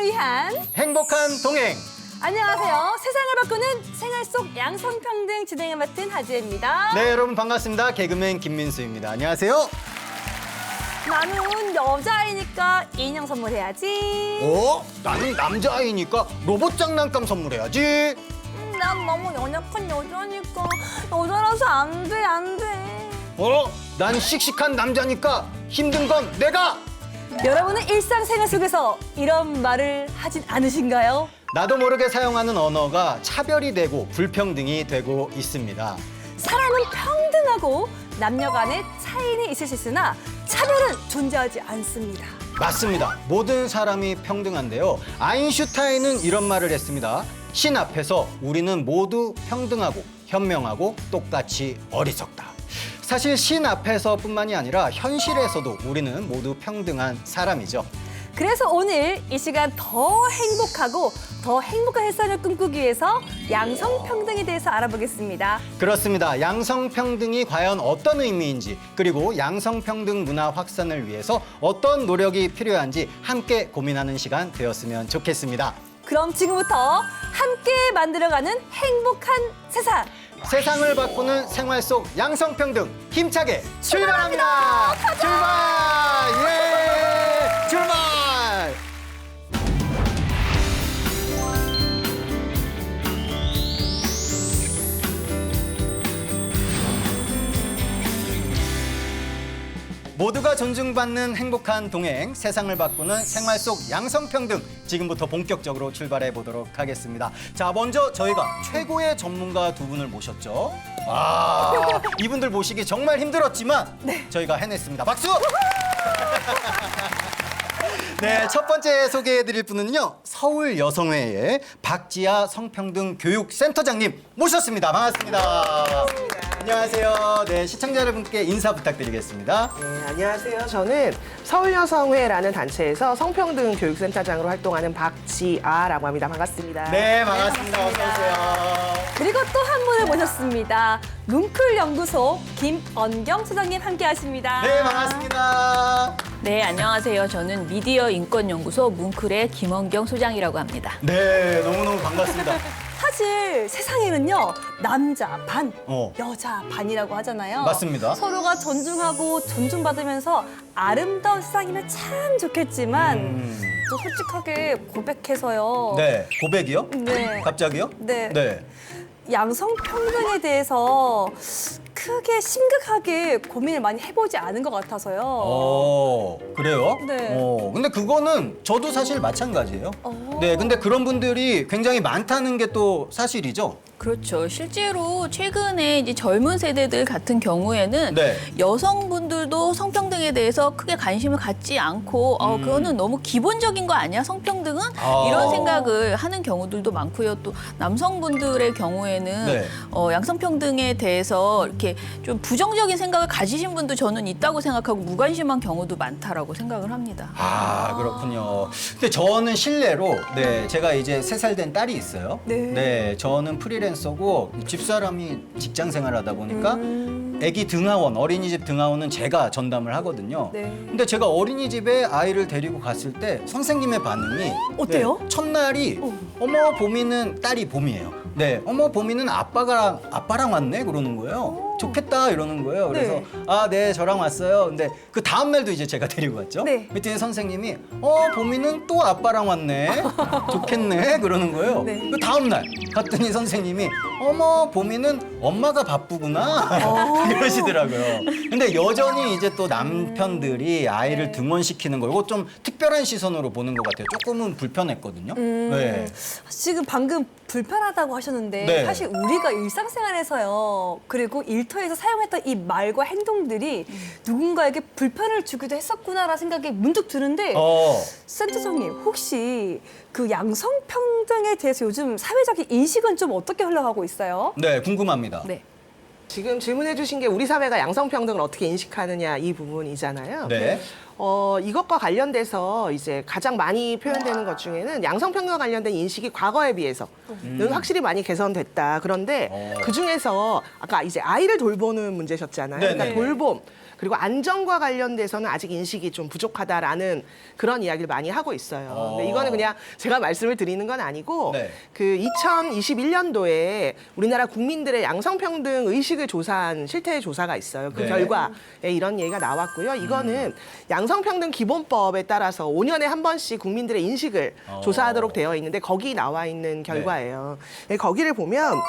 세상을 위한 행복한 동행. 안녕하세요. 세상을 바꾸는 생활 속 양성평등 진행을 맡은 하지혜입니다. 네, 여러분 반갑습니다. 개그맨 김민수입니다. 안녕하세요. 나는 여자아이니까 인형 선물해야지. 나는 남자아이니까 로봇 장난감 선물해야지. 난 너무 연약한 여자니까 여자라서 안 돼, 안 돼. 난 씩씩한 남자니까 힘든 건 내가. 여러분은 일상생활 속에서 이런 말을 하진 않으신가요? 나도 모르게 사용하는 언어가 차별이 되고 불평등이 되고 있습니다. 사람은 평등하고 남녀 간의 차이는 있을 수 있으나 차별은 존재하지 않습니다. 맞습니다. 모든 사람이 평등한데요. 아인슈타인은 이런 말을 했습니다. 신 앞에서 우리는 모두 평등하고 현명하고 똑같이 어리석다. 사실 신 앞에서뿐만이 아니라 현실에서도 우리는 모두 평등한 사람이죠. 그래서 오늘 이 시간 더 행복하고 더 행복한 일상을 꿈꾸기 위해서 양성평등에 대해서 알아보겠습니다. 그렇습니다. 양성평등이 과연 어떤 의미인지, 그리고 양성평등 문화 확산을 위해서 어떤 노력이 필요한지 함께 고민하는 시간 되었으면 좋겠습니다. 그럼 지금부터 함께 만들어가는 행복한 세상. 세상을 바꾸는 생활 속 양성평등 힘차게 출발합니다. 출발! 예! 출발! 모두가 존중받는 행복한 동행, 세상을 바꾸는 생활 속 양성평등, 지금부터 본격적으로 출발해 보도록 하겠습니다. 자, 먼저 저희가 최고의 전문가 두 분을 모셨죠. 이분들 모시기 정말 힘들었지만 저희가 해냈습니다. 박수! 네, 첫 번째 소개해드릴 분은요, 서울여성회의 박지아 성평등 교육센터장님 모셨습니다. 반갑습니다. 안녕하세요. 네, 시청자 여러분께 인사 부탁드리겠습니다. 네, 안녕하세요. 저는 서울여성회라는 단체에서 성평등 교육센터장으로 활동하는 박지아라고 합니다. 반갑습니다. 네, 반갑습니다. 어서 오세요. 그리고 또 한 분을 모셨습니다. 뭉클 연구소 김언경 소장님 함께 하십니다. 네, 반갑습니다. 네, 안녕하세요. 저는 미디어 인권연구소 뭉클의 김원경 소장이라고 합니다. 네, 너무너무 반갑습니다. 사실 세상에는요, 남자 반, 어. 여자 반이라고 하잖아요. 맞습니다. 서로가 존중하고 존중받으면서 아름다운 세상이면 참 좋겠지만 또 솔직하게 고백해서요. 네, 고백이요? 네. 갑자기요? 네. 네. 양성평등에 대해서 크게 심각하게 고민을 많이 해보지 않은 것 같아서요. 그래요? 네. 근데 그거는 저도 사실 마찬가지예요. 어. 네, 근데 그런 분들이 굉장히 많다는 게 또 사실이죠. 그렇죠. 실제로 최근에 이제 젊은 세대들 같은 경우에는 네. 여성분들도 성평등에 대해서 크게 관심을 갖지 않고 그거는 너무 기본적인 거 아니야? 성평등은? 아. 이런 생각을 하는 경우들도 많고요. 또 남성분들의 경우에는 네. 양성평등에 대해서 이렇게 좀 부정적인 생각을 가지신 분도 저는 있다고 생각하고 무관심한 경우도 많다라고 생각을 합니다. 그렇군요. 근데 저는 실례로, 네, 제가 이제 3살 된 딸이 있어요. 네. 저는 프리랜서고 집사람이 직장 생활하다 보니까 아기 등하원, 어린이집 등하원은 제가 전담을 하거든요. 네. 근데 제가 어린이집에 아이를 데리고 갔을 때 선생님의 반응이 어때요? 네, 첫날이 어머 보미는 딸이 봄이에요. 네, 어머 보미는 아빠랑 왔네 그러는 거예요. 좋겠다 이러는 거예요. 그래서 네. 네, 저랑 왔어요. 근데 그 다음 날도 이제 제가 데리고 갔죠. 네. 그랬더니 선생님이 보미는 또 아빠랑 왔네. 좋겠네 그러는 거예요. 네. 그 다음 날 갔더니 선생님이 어머 보미는 엄마가 바쁘구나 이러시더라고요. 근데 여전히 이제 또 남편들이 아이를 등원시키는 거 이거 좀 특별한 시선으로 보는 것 같아요. 조금은 불편했거든요. 네. 지금 방금 불편하다고 하셨는데 네. 사실 우리가 일상생활에서요, 그리고 일터에서 사용했던 이 말과 행동들이 누군가에게 불편을 주기도 했었구나라는 생각이 문득 드는데 센터장님, 혹시 그 양성평등에 대해서 요즘 사회적인 인식은 좀 어떻게 흘러가고 있어요? 네, 궁금합니다. 네. 지금 질문해 주신 게 우리 사회가 양성평등을 어떻게 인식하느냐 이 부분이잖아요. 네. 이것과 관련돼서 이제 가장 많이 표현되는 것 중에는 양성평등과 관련된 인식이 과거에 비해서는 확실히 많이 개선됐다. 그런데 그 중에서 아까 이제 아이를 돌보는 문제셨잖아요. 그러니까 네네. 돌봄. 그리고 안전과 관련돼서는 아직 인식이 좀 부족하다라는 그런 이야기를 많이 하고 있어요. 근데 이거는 그냥 제가 말씀을 드리는 건 아니고 네. 그 2021년도에 우리나라 국민들의 양성평등 의식을 조사한 실태 조사가 있어요. 그 네. 결과에 이런 얘기가 나왔고요. 이거는 양성평등 기본법에 따라서 5년에 한 번씩 국민들의 인식을 조사하도록 되어 있는데 거기 나와 있는 결과예요. 거기를 보면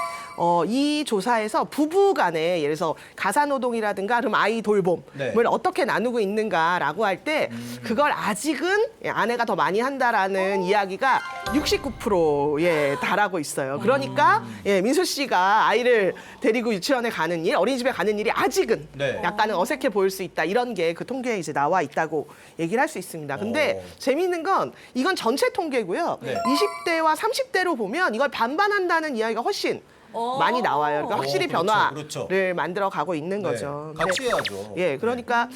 이 조사에서 부부 간에 예를 들어서 가사노동이라든가 그럼 아이 돌봄을 네. 어떻게 나누고 있는가라고 할 때 그걸 아직은 아내가 더 많이 한다라는 이야기가 69%에 달하고 있어요. 그러니까 민수 씨가 아이를 데리고 유치원에 가는 일, 어린이집에 가는 일이 아직은 네. 약간은 어색해 보일 수 있다. 이런 게 그 통계에 이제 나와 있다고 얘기를 할 수 있습니다. 근데 재미있는 건 이건 전체 통계고요. 네. 20대와 30대로 보면 이걸 반반한다는 이야기가 훨씬 많이 나와요. 그러니까 확실히 그렇죠, 변화를 그렇죠. 만들어 가고 있는 네. 거죠. 같이 해야죠. 예, 그러니까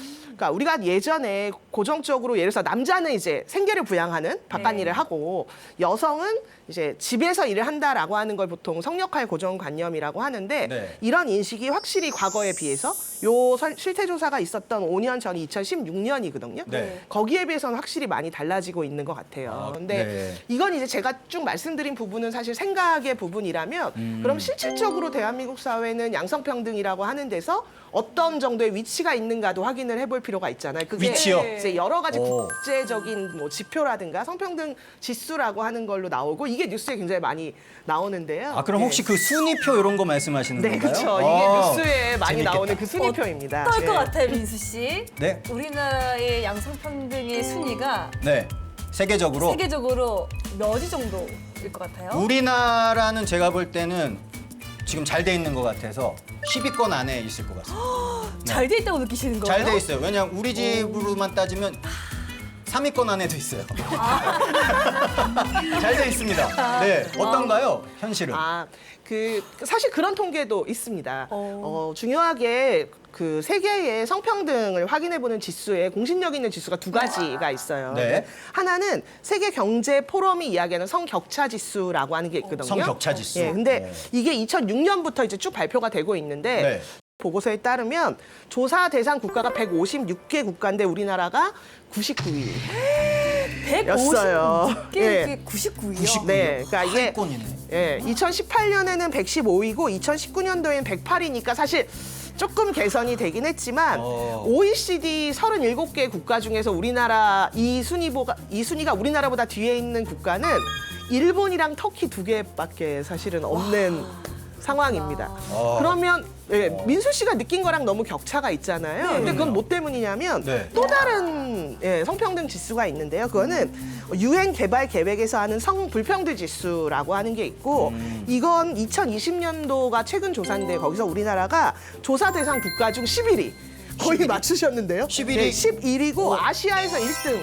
우리가 예전에 고정적으로 예를 들어서 남자는 이제 생계를 부양하는 바깥일을 하고 여성은 이제 집에서 일을 한다라고 하는 걸 보통 성역할 고정관념이라고 하는데 네. 이런 인식이 확실히 과거에 비해서 실태조사가 있었던 5년 전이 2016년이거든요. 네. 거기에 비해서는 확실히 많이 달라지고 있는 것 같아요. 근데 네. 이건 이제 제가 쭉 말씀드린 부분은 사실 생각의 부분이라면 그럼 실질적으로 대한민국 사회는 양성평등이라고 하는 데서 어떤 정도의 위치가 있는가도 확인을 해볼 필요가 있잖아요. 그게 위치요? 이제 여러 가지 오. 국제적인 뭐 지표라든가 성평등 지수라고 하는 걸로 나오고 이게 뉴스에 굉장히 많이 나오는데요. 아, 그럼 혹시 그 순위표 이런 거 말씀하시는 네, 건가요? 그렇죠. 이게 뉴스에 많이 재밌겠다. 나오는 그 순위표입니다. 어떨 것 네. 같아요, 민수 씨? 네. 우리나라의 양성평등의 순위가 네. 세계적으로 세계적으로 몇 위 정도일 것 같아요? 우리나라는 제가 볼 때는 지금 잘 돼 있는 것 같아서 10위권 안에 있을 것 같습니다. 잘 돼 있다고 느끼시는 거예요? 잘 돼 있어요. 왜냐하면 우리 집으로만 따지면 3위권 안에도 있어요. 잘 돼 있습니다. 네, 어떤가요, 현실은? 그 사실 그런 통계도 있습니다. 중요하게 그 세계의 성평등을 확인해보는 지수에 공신력 있는 지수가 두 가지가 있어요. 네. 하나는 세계 경제 포럼이 이야기하는 성격차 지수라고 하는 게 있거든요. 성격차 지수. 예, 근데 네. 이게 2006년부터 이제 쭉 발표가 되고 있는데 네. 보고서에 따르면 조사 대상 국가가 156개 국가인데 우리나라가 99위. 156개 예. 99위요? 네, 그러니까 이게 하위권이네. 예, 2018년에는 115위고 2019년도에는 108위니까 사실 조금 개선이 되긴 했지만 OECD 37개 국가 중에서 우리나라 이 순위가 우리나라보다 뒤에 있는 국가는 일본이랑 터키 2개밖에 사실은 없는 상황입니다. 그러면 민수 씨가 느낀 거랑 너무 격차가 있잖아요. 근데 그건 뭐 때문이냐면 네. 또 다른 성평등 지수가 있는데요. 그거는 유엔 개발 계획에서 하는 성불평등 지수라고 하는 게 있고 이건 2020년도가 최근 조사인데 거기서 우리나라가 조사 대상 국가 중 11위. 거의 11위? 맞추셨는데요. 11위? 네, 11위고 아시아에서 1등.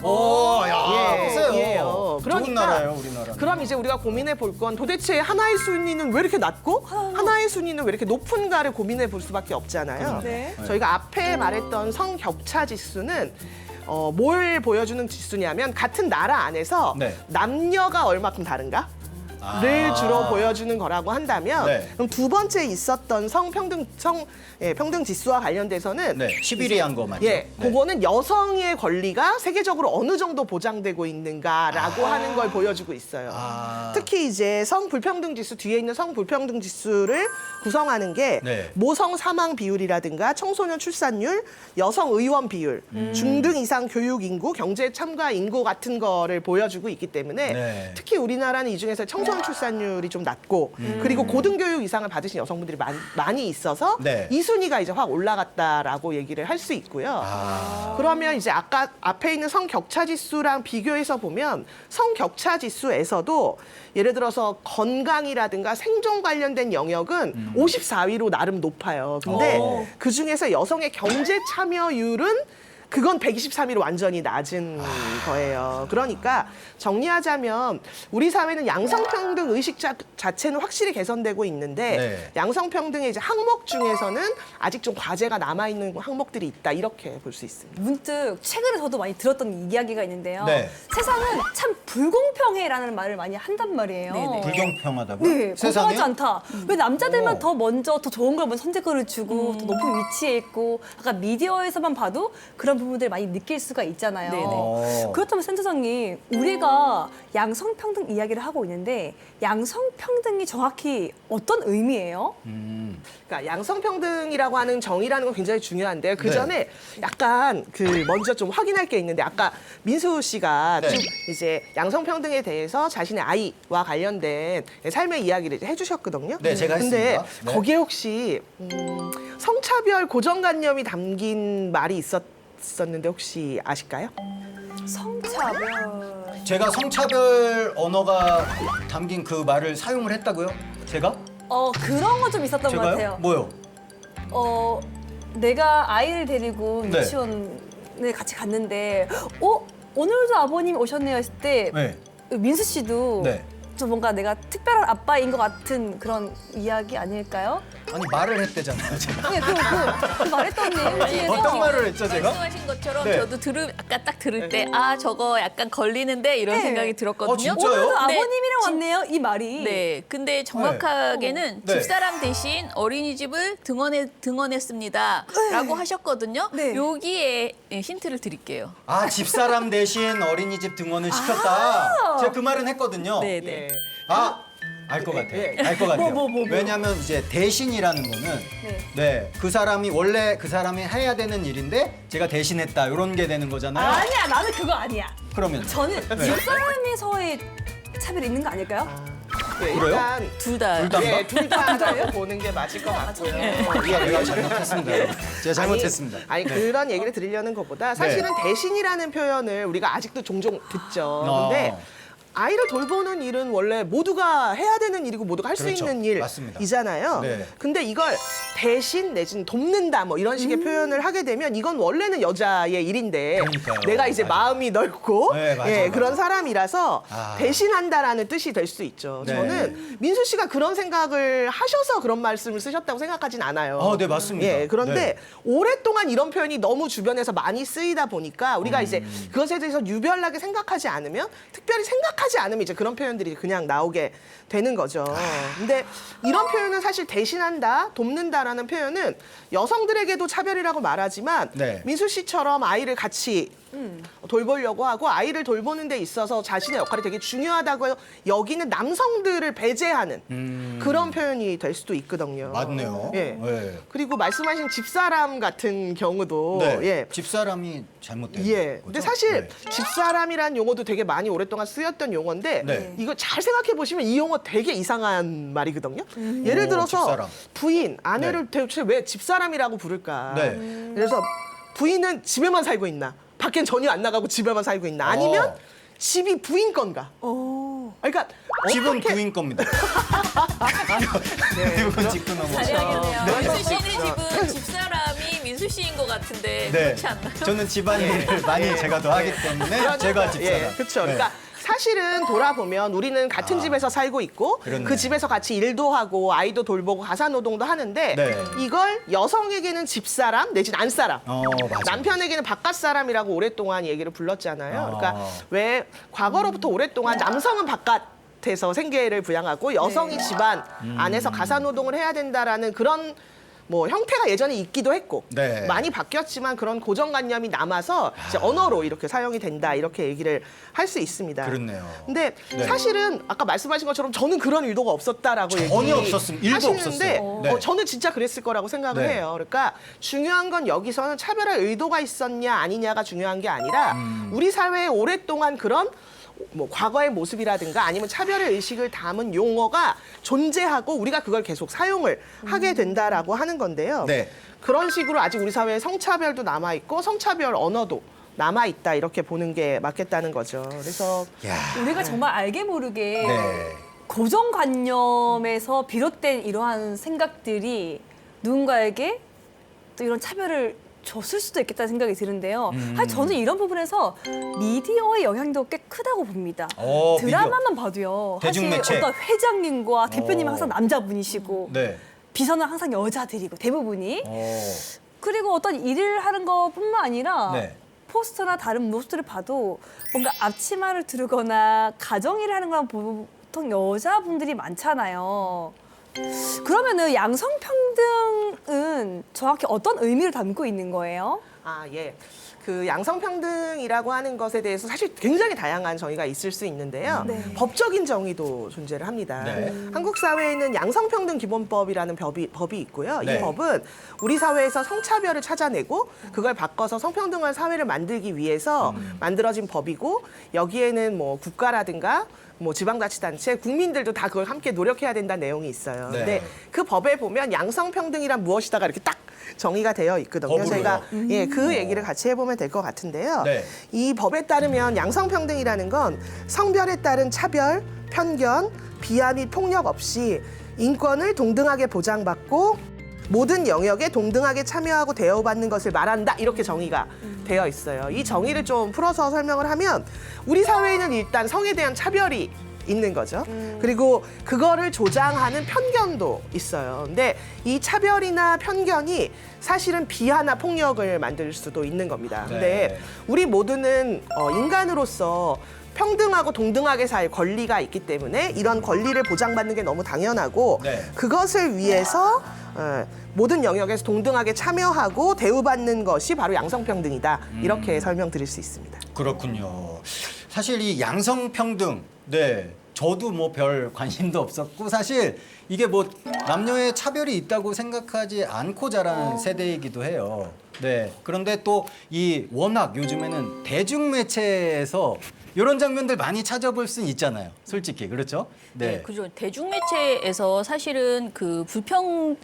오, 야, 세요. 예요. 좋은 나라예요, 우리나라. 그럼 이제 우리가 고민해 볼 건 도대체 하나의 순위는 왜 이렇게 낮고 하나의 순위는 왜 이렇게 높은가를 고민해 볼 수밖에 없잖아요. 네. 저희가 앞에 말했던 성격차 지수는 뭘 보여주는 지수냐면 같은 나라 안에서 네. 남녀가 얼마큼 다른가? 를 주로 보여주는 거라고 한다면 네. 그럼 두 번째 있었던 평등 지수와 관련돼서는 네, 11위 한 거 맞죠? 예, 그거는 여성의 권리가 세계적으로 어느 정도 보장되고 있는가라고 하는 걸 보여주고 있어요. 특히 이제 성불평등 지수 뒤에 있는 성불평등 지수를 구성하는 게 네. 모성 사망 비율이라든가 청소년 출산율, 여성 의원 비율, 중등 이상 교육 인구, 경제 참가 인구 같은 거를 보여주고 있기 때문에 네. 특히 우리나라는 이 중에서 청소년 출산율이 좀 낮고 그리고 고등교육 이상을 받으신 여성분들이 많이 있어서 네. 이 순위가 이제 확 올라갔다라고 얘기를 할 수 있고요. 그러면 이제 아까 앞에 있는 성격차 지수랑 비교해서 보면 성격차 지수에서도 예를 들어서 건강이라든가 생존 관련된 영역은 54위로 나름 높아요. 근데 그 중에서 여성의 경제 참여율은 그건 123일 완전히 낮은 거예요. 그러니까 정리하자면 우리 사회는 양성평등 의식 자체는 확실히 개선되고 있는데 네. 양성평등의 이제 항목 중에서는 아직 좀 과제가 남아있는 항목들이 있다. 이렇게 볼 수 있습니다. 문득 최근에 저도 많이 들었던 이야기가 있는데요. 네. 세상은 참 불공평해라는 말을 많이 한단 말이에요. 네네. 불공평하다고요? 네, 공평하지 세상이요? 않다. 왜 남자들만 오. 더 먼저 더 좋은 걸 먼저 선택권을 주고 더 높은 위치에 있고 아까 미디어에서만 봐도 그런 부분들을 많이 느낄 수가 있잖아요. 네네. 그렇다면 센터장님, 우리가 양성평등 이야기를 하고 있는데 양성평등이 정확히 어떤 의미예요? 그러니까 양성평등이라고 하는 정의라는 건 굉장히 중요한데요. 그 네. 전에 약간 먼저 좀 확인할 게 있는데 아까 민수 씨가 네. 쭉 이제 양성평등에 대해서 자신의 아이와 관련된 삶의 이야기를 이제 해주셨거든요. 네, 제가 근데 했습니다. 네. 거기에 혹시 성차별 고정관념이 담긴 말이 있었는데 혹시 아실까요? 성차별. 제가 성차별 언어가 담긴 그 말을 사용을 했다고요? 제가? 그런 거 좀 있었던 것 제가요? 같아요. 뭐요? 내가 아이를 데리고 네. 유치원에 같이 갔는데, 오늘도 아버님 오셨네요 했을 때, 네. 민수 씨도 네. 좀 뭔가 내가 특별한 아빠인 것 같은 그런 이야기 아닐까요? 아니 말을 했대잖아요, 제가. 네, 그 말했던 내용 중에서 어떤 말을 했죠, 제가? 말씀하신 것처럼 네. 저도 아까 딱 들을 때 저거 약간 걸리는데 이런 네. 생각이 들었거든요. 진짜요? 오늘도 네. 아버님이랑 왔네요 이 말이. 네, 근데 정확하게는 네. 집사람 대신 어린이집을 등원했습니다라고 하셨거든요. 네. 여기에 힌트를 드릴게요. 아, 집사람 대신 어린이집 등원을 시켰다. 제가 그 말은 했거든요. 네, 네. 예. 알 것 같아요. 예. 알 것 같아요. 뭐. 왜냐하면 이제 대신이라는 거는 네, 그 사람이 원래 그 사람이 해야 되는 일인데 제가 대신했다 이런 게 되는 거잖아요. 아니야, 나는 그거 아니야. 그러면 저는 집사람에서의 차별이 있는 거 아닐까요? 예, 그래요? 일단 둘 다. 둘 다? 예, 둘 다라고 보는 게 맞을 것 같고요. 내가 잘못했습니다. 제가 잘못했습니다. 아니 네. 그런 얘기를 드리려는 것보다 사실은 대신이라는 표현을 우리가 아직도 종종 듣죠. 근데 아이를 돌보는 일은 원래 모두가 해야 되는 일이고 모두가 할 수 그렇죠. 있는 맞습니다. 일이잖아요. 네. 근데 이걸 대신 내지는 돕는다 뭐 이런 식의 표현을 하게 되면 이건 원래는 여자의 일인데 그러니까요. 내가 이제 맞아요. 마음이 넓고 네, 맞아요, 예, 맞아요. 그런 사람이라서 아. 대신한다라는 뜻이 될 수 있죠. 네. 저는 민수 씨가 그런 생각을 하셔서 그런 말씀을 쓰셨다고 생각하진 않아요. 네, 맞습니다. 예, 그런데 네. 오랫동안 이런 표현이 너무 주변에서 많이 쓰이다 보니까 우리가 이제 그것에 대해서 유별나게 생각하지 않으면 특별히 생각하지 않으면 이제 그런 표현들이 그냥 나오게 되는 거죠. 근데 이런 표현은 사실 대신한다, 돕는다라는 표현은 여성들에게도 차별이라고 말하지만 네. 민수 씨처럼 아이를 같이 돌보려고 하고 아이를 돌보는 데 있어서 자신의 역할이 되게 중요하다고 여기는 남성들을 배제하는 그런 표현이 될 수도 있거든요. 맞네요. 예. 네. 그리고 말씀하신 집사람 같은 경우도 네. 예. 집사람이 잘못된 예. 거죠? 근데 사실 네. 집사람이란 용어도 되게 많이 오랫동안 쓰였던 용어인데 네. 이거 잘 생각해 보시면 이 용어 되게 이상한 말이거든요. 예를 오, 들어서 집사람. 부인, 아내를 대체 왜 집사람이라고 부를까? 네. 그래서 부인은 집에만 살고 있나? 밖엔 전혀 안 나가고 집에만 살고 있나? 아니면 집이 부인 건가? 그러니까 집은 어떻게- 부인 겁니다. 이건 짚고 넘어가죠. 잘해야겠네요. 민수 씨네 집은 집사람이 민수 씨인 것 같은데 네. 그렇지 않나요? 저는 집안일을 많이 제가 더 하기 때문에 제가 집사람. 예, 그렇죠. 네. 그러니까 사실은 돌아보면 우리는 같은 집에서 살고 있고 그렇네. 그 집에서 같이 일도 하고 아이도 돌보고 가사노동도 하는데 네. 이걸 여성에게는 집사람 내지는 안사람 맞아. 남편에게는 바깥사람이라고 오랫동안 얘기를 불렀잖아요. 어. 그러니까 왜 과거로부터 오랫동안 남성은 바깥에서 생계를 부양하고 여성이 집안 안에서 가사노동을 해야 된다라는 그런 뭐 형태가 예전에 있기도 했고 네. 많이 바뀌었지만 그런 고정관념이 남아서 이제 언어로 이렇게 사용이 된다 이렇게 얘기를 할 수 있습니다. 그렇네요. 근데 네. 사실은 아까 말씀하신 것처럼 저는 그런 의도가 없었다라고 전혀 없었습니다. 일도 하시는데 없었어요. 네. 저는 진짜 그랬을 거라고 생각을 네. 해요. 그러니까 중요한 건 여기서는 차별할 의도가 있었냐 아니냐가 중요한 게 아니라 우리 사회에 오랫동안 그런 뭐 과거의 모습이라든가 아니면 차별의 의식을 담은 용어가 존재하고 우리가 그걸 계속 사용을 하게 된다라고 하는 건데요. 네. 그런 식으로 아직 우리 사회에 성차별도 남아 있고 성차별 언어도 남아 있다 이렇게 보는 게 맞겠다는 거죠. 그래서 야. 우리가 정말 알게 모르게 네. 고정관념에서 비롯된 이러한 생각들이 누군가에게 또 이런 차별을 줬을 수도 있겠다는 생각이 드는데요. 사실 저는 이런 부분에서 미디어의 영향도 꽤 크다고 봅니다. 드라마만 봐도요. 사실 대중매체. 어떤 회장님과 대표님은 항상 남자분이시고 네. 비서는 항상 여자들이고 대부분이. 그리고 어떤 일을 하는 것뿐만 아니라 네. 포스터나 다른 모습들을 봐도 뭔가 앞치마를 두르거나 가정일을 하는 건 보통 여자분들이 많잖아요. 그러면은 양성평등은 정확히 어떤 의미를 담고 있는 거예요? 아, 예. 그 양성평등이라고 하는 것에 대해서 사실 굉장히 다양한 정의가 있을 수 있는데요. 네. 법적인 정의도 존재를 합니다. 네. 한국 사회에는 양성평등 기본법이라는 법이 있고요. 네. 이 법은 우리 사회에서 성차별을 찾아내고 그걸 바꿔서 성평등한 사회를 만들기 위해서 만들어진 법이고 여기에는 뭐 국가라든가 뭐 지방자치단체, 국민들도 다 그걸 함께 노력해야 된다는 내용이 있어요. 네. 근데 그 법에 보면 양성평등이란 무엇이다가 이렇게 딱 정의가 되어 있거든요. 법으로요? 저희가 예, 그 얘기를 같이 해보면 될 것 같은데요. 네. 이 법에 따르면 양성평등이라는 건 성별에 따른 차별, 편견, 비하 및 폭력 없이 인권을 동등하게 보장받고 모든 영역에 동등하게 참여하고 대우받는 것을 말한다. 이렇게 정의가 되어 있어요. 이 정의를 좀 풀어서 설명을 하면 우리 사회에는 일단 성에 대한 차별이 있는 거죠. 그리고 그거를 조장하는 편견도 있어요. 근데 이 차별이나 편견이 사실은 비하나 폭력을 만들 수도 있는 겁니다. 네. 근데 우리 모두는 인간으로서 평등하고 동등하게 살 권리가 있기 때문에 이런 권리를 보장받는 게 너무 당연하고 네. 그것을 위해서 모든 영역에서 동등하게 참여하고 대우받는 것이 바로 양성평등이다. 이렇게 설명드릴 수 있습니다. 그렇군요. 사실 이 양성평등, 네, 저도 뭐 별 관심도 없었고 사실 이게 뭐 남녀의 차별이 있다고 생각하지 않고 자란 세대이기도 해요. 네, 그런데 또 이 워낙 요즘에는 대중매체에서 이런 장면들 많이 찾아볼 수 있잖아요. 솔직히 그렇죠? 네, 그죠. 대중매체에서 사실은 그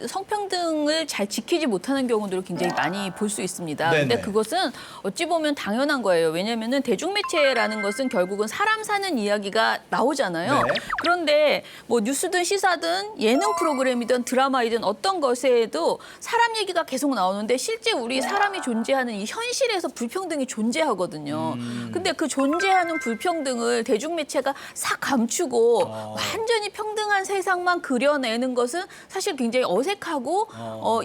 성평등을 잘 지키지 못하는 경우들을 굉장히 많이 볼 수 있습니다. 네네. 근데 그것은 어찌 보면 당연한 거예요. 왜냐면은 대중매체라는 것은 결국은 사람 사는 이야기가 나오잖아요. 네. 그런데 뭐 뉴스든 시사든 예능 프로그램이든 드라마이든 어떤 것에도 사람 얘기가 계속 나오는데 실제 우리 사람이 존재하는 이 현실에서 불평등이 존재하거든요. 근데 그 존재하는 불평등을 대중매체가 싹 감추고 완전히 평등한 세상만 그려내는 것은 사실 굉장히 어색하고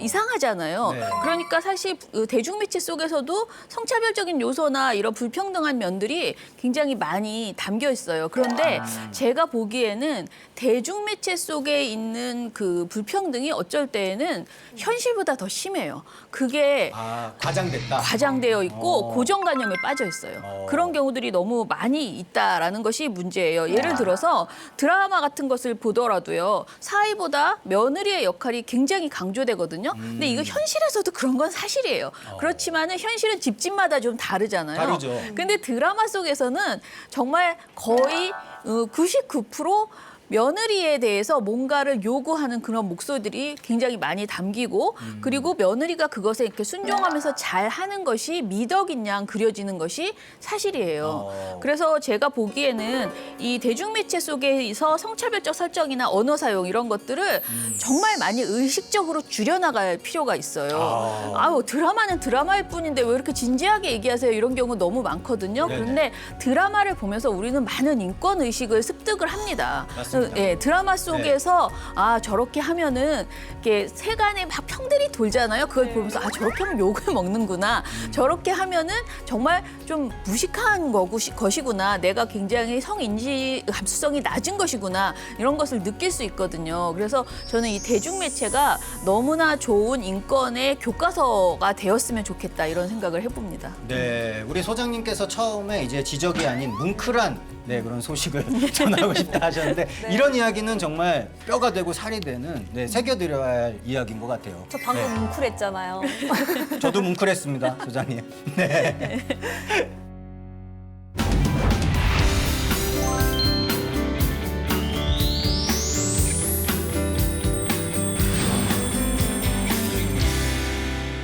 이상하잖아요. 네. 그러니까 사실 대중매체 속에서도 성차별적인 요소나 이런 불평등한 면들이 굉장히 많이 담겨 있어요. 그런데 제가 보기에는 대중매체 속에 있는 그 불평등이 어쩔 때에는 현실보다 더 심해요. 그게 과장됐다. 과장되어 있고 고정관념에 빠져 있어요. 그런 경우들이 너무 많이 있다라는 것이 문제예요. 예를 들어서 드라마 같은 것을 보더라도요. 사위보다 며느리의 역할이 굉장히 강조되거든요. 근데 이거 현실에서도 그런 건 사실이에요. 그렇지만은 현실은 집집마다 좀 다르잖아요. 다르죠. 근데 드라마 속에서는 정말 거의 99% 며느리에 대해서 뭔가를 요구하는 그런 목소리들이 굉장히 많이 담기고 그리고 며느리가 그것에 이렇게 순종하면서 잘 하는 것이 미덕인 양 그려지는 것이 사실이에요. 그래서 제가 보기에는 이 대중매체 속에서 성차별적 설정이나 언어 사용 이런 것들을 정말 많이 의식적으로 줄여나갈 필요가 있어요. 드라마는 드라마일 뿐인데 왜 이렇게 진지하게 얘기하세요? 이런 경우 너무 많거든요. 네네. 그런데 드라마를 보면서 우리는 많은 인권 의식을 습득을 합니다. 맞습니다. 예, 드라마 속에서 저렇게 하면은 이렇게 세간에 막 평들이 돌잖아요. 그걸 보면서 저렇게 하면 욕을 먹는구나. 저렇게 하면은 정말 좀 무식한 것이구나. 내가 굉장히 성인지 감수성이 낮은 것이구나. 이런 것을 느낄 수 있거든요. 그래서 저는 이 대중매체가 너무나 좋은 인권의 교과서가 되었으면 좋겠다 이런 생각을 해봅니다. 네, 우리 소장님께서 처음에 이제 지적이 아닌 뭉클한 그런 소식을 전하고 싶다 하셨는데 이런 이야기는 정말 뼈가 되고 살이 되는 새겨드려야 할 이야기인 것 같아요. 저 방금 뭉클했잖아요. 저도 뭉클했습니다, 소장님. 네.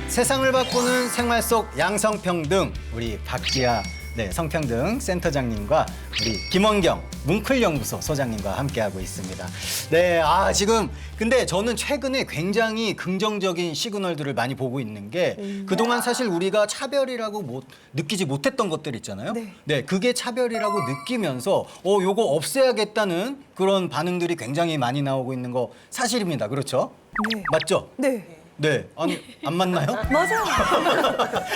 세상을 바꾸는 생활 속 양성평등 우리 박지아 네, 성평등 센터장님과 우리 김원경 뭉클연구소 소장님과 함께하고 있습니다. 네, 지금 근데 저는 최근에 굉장히 긍정적인 시그널들을 많이 보고 있는 게 그동안 사실 우리가 차별이라고 느끼지 못했던 것들 있잖아요. 네, 그게 차별이라고 느끼면서 요거 없애야겠다는 그런 반응들이 굉장히 많이 나오고 있는 거 사실입니다. 그렇죠? 네. 맞죠? 네. 네, 아니 안 맞나요? 맞아요.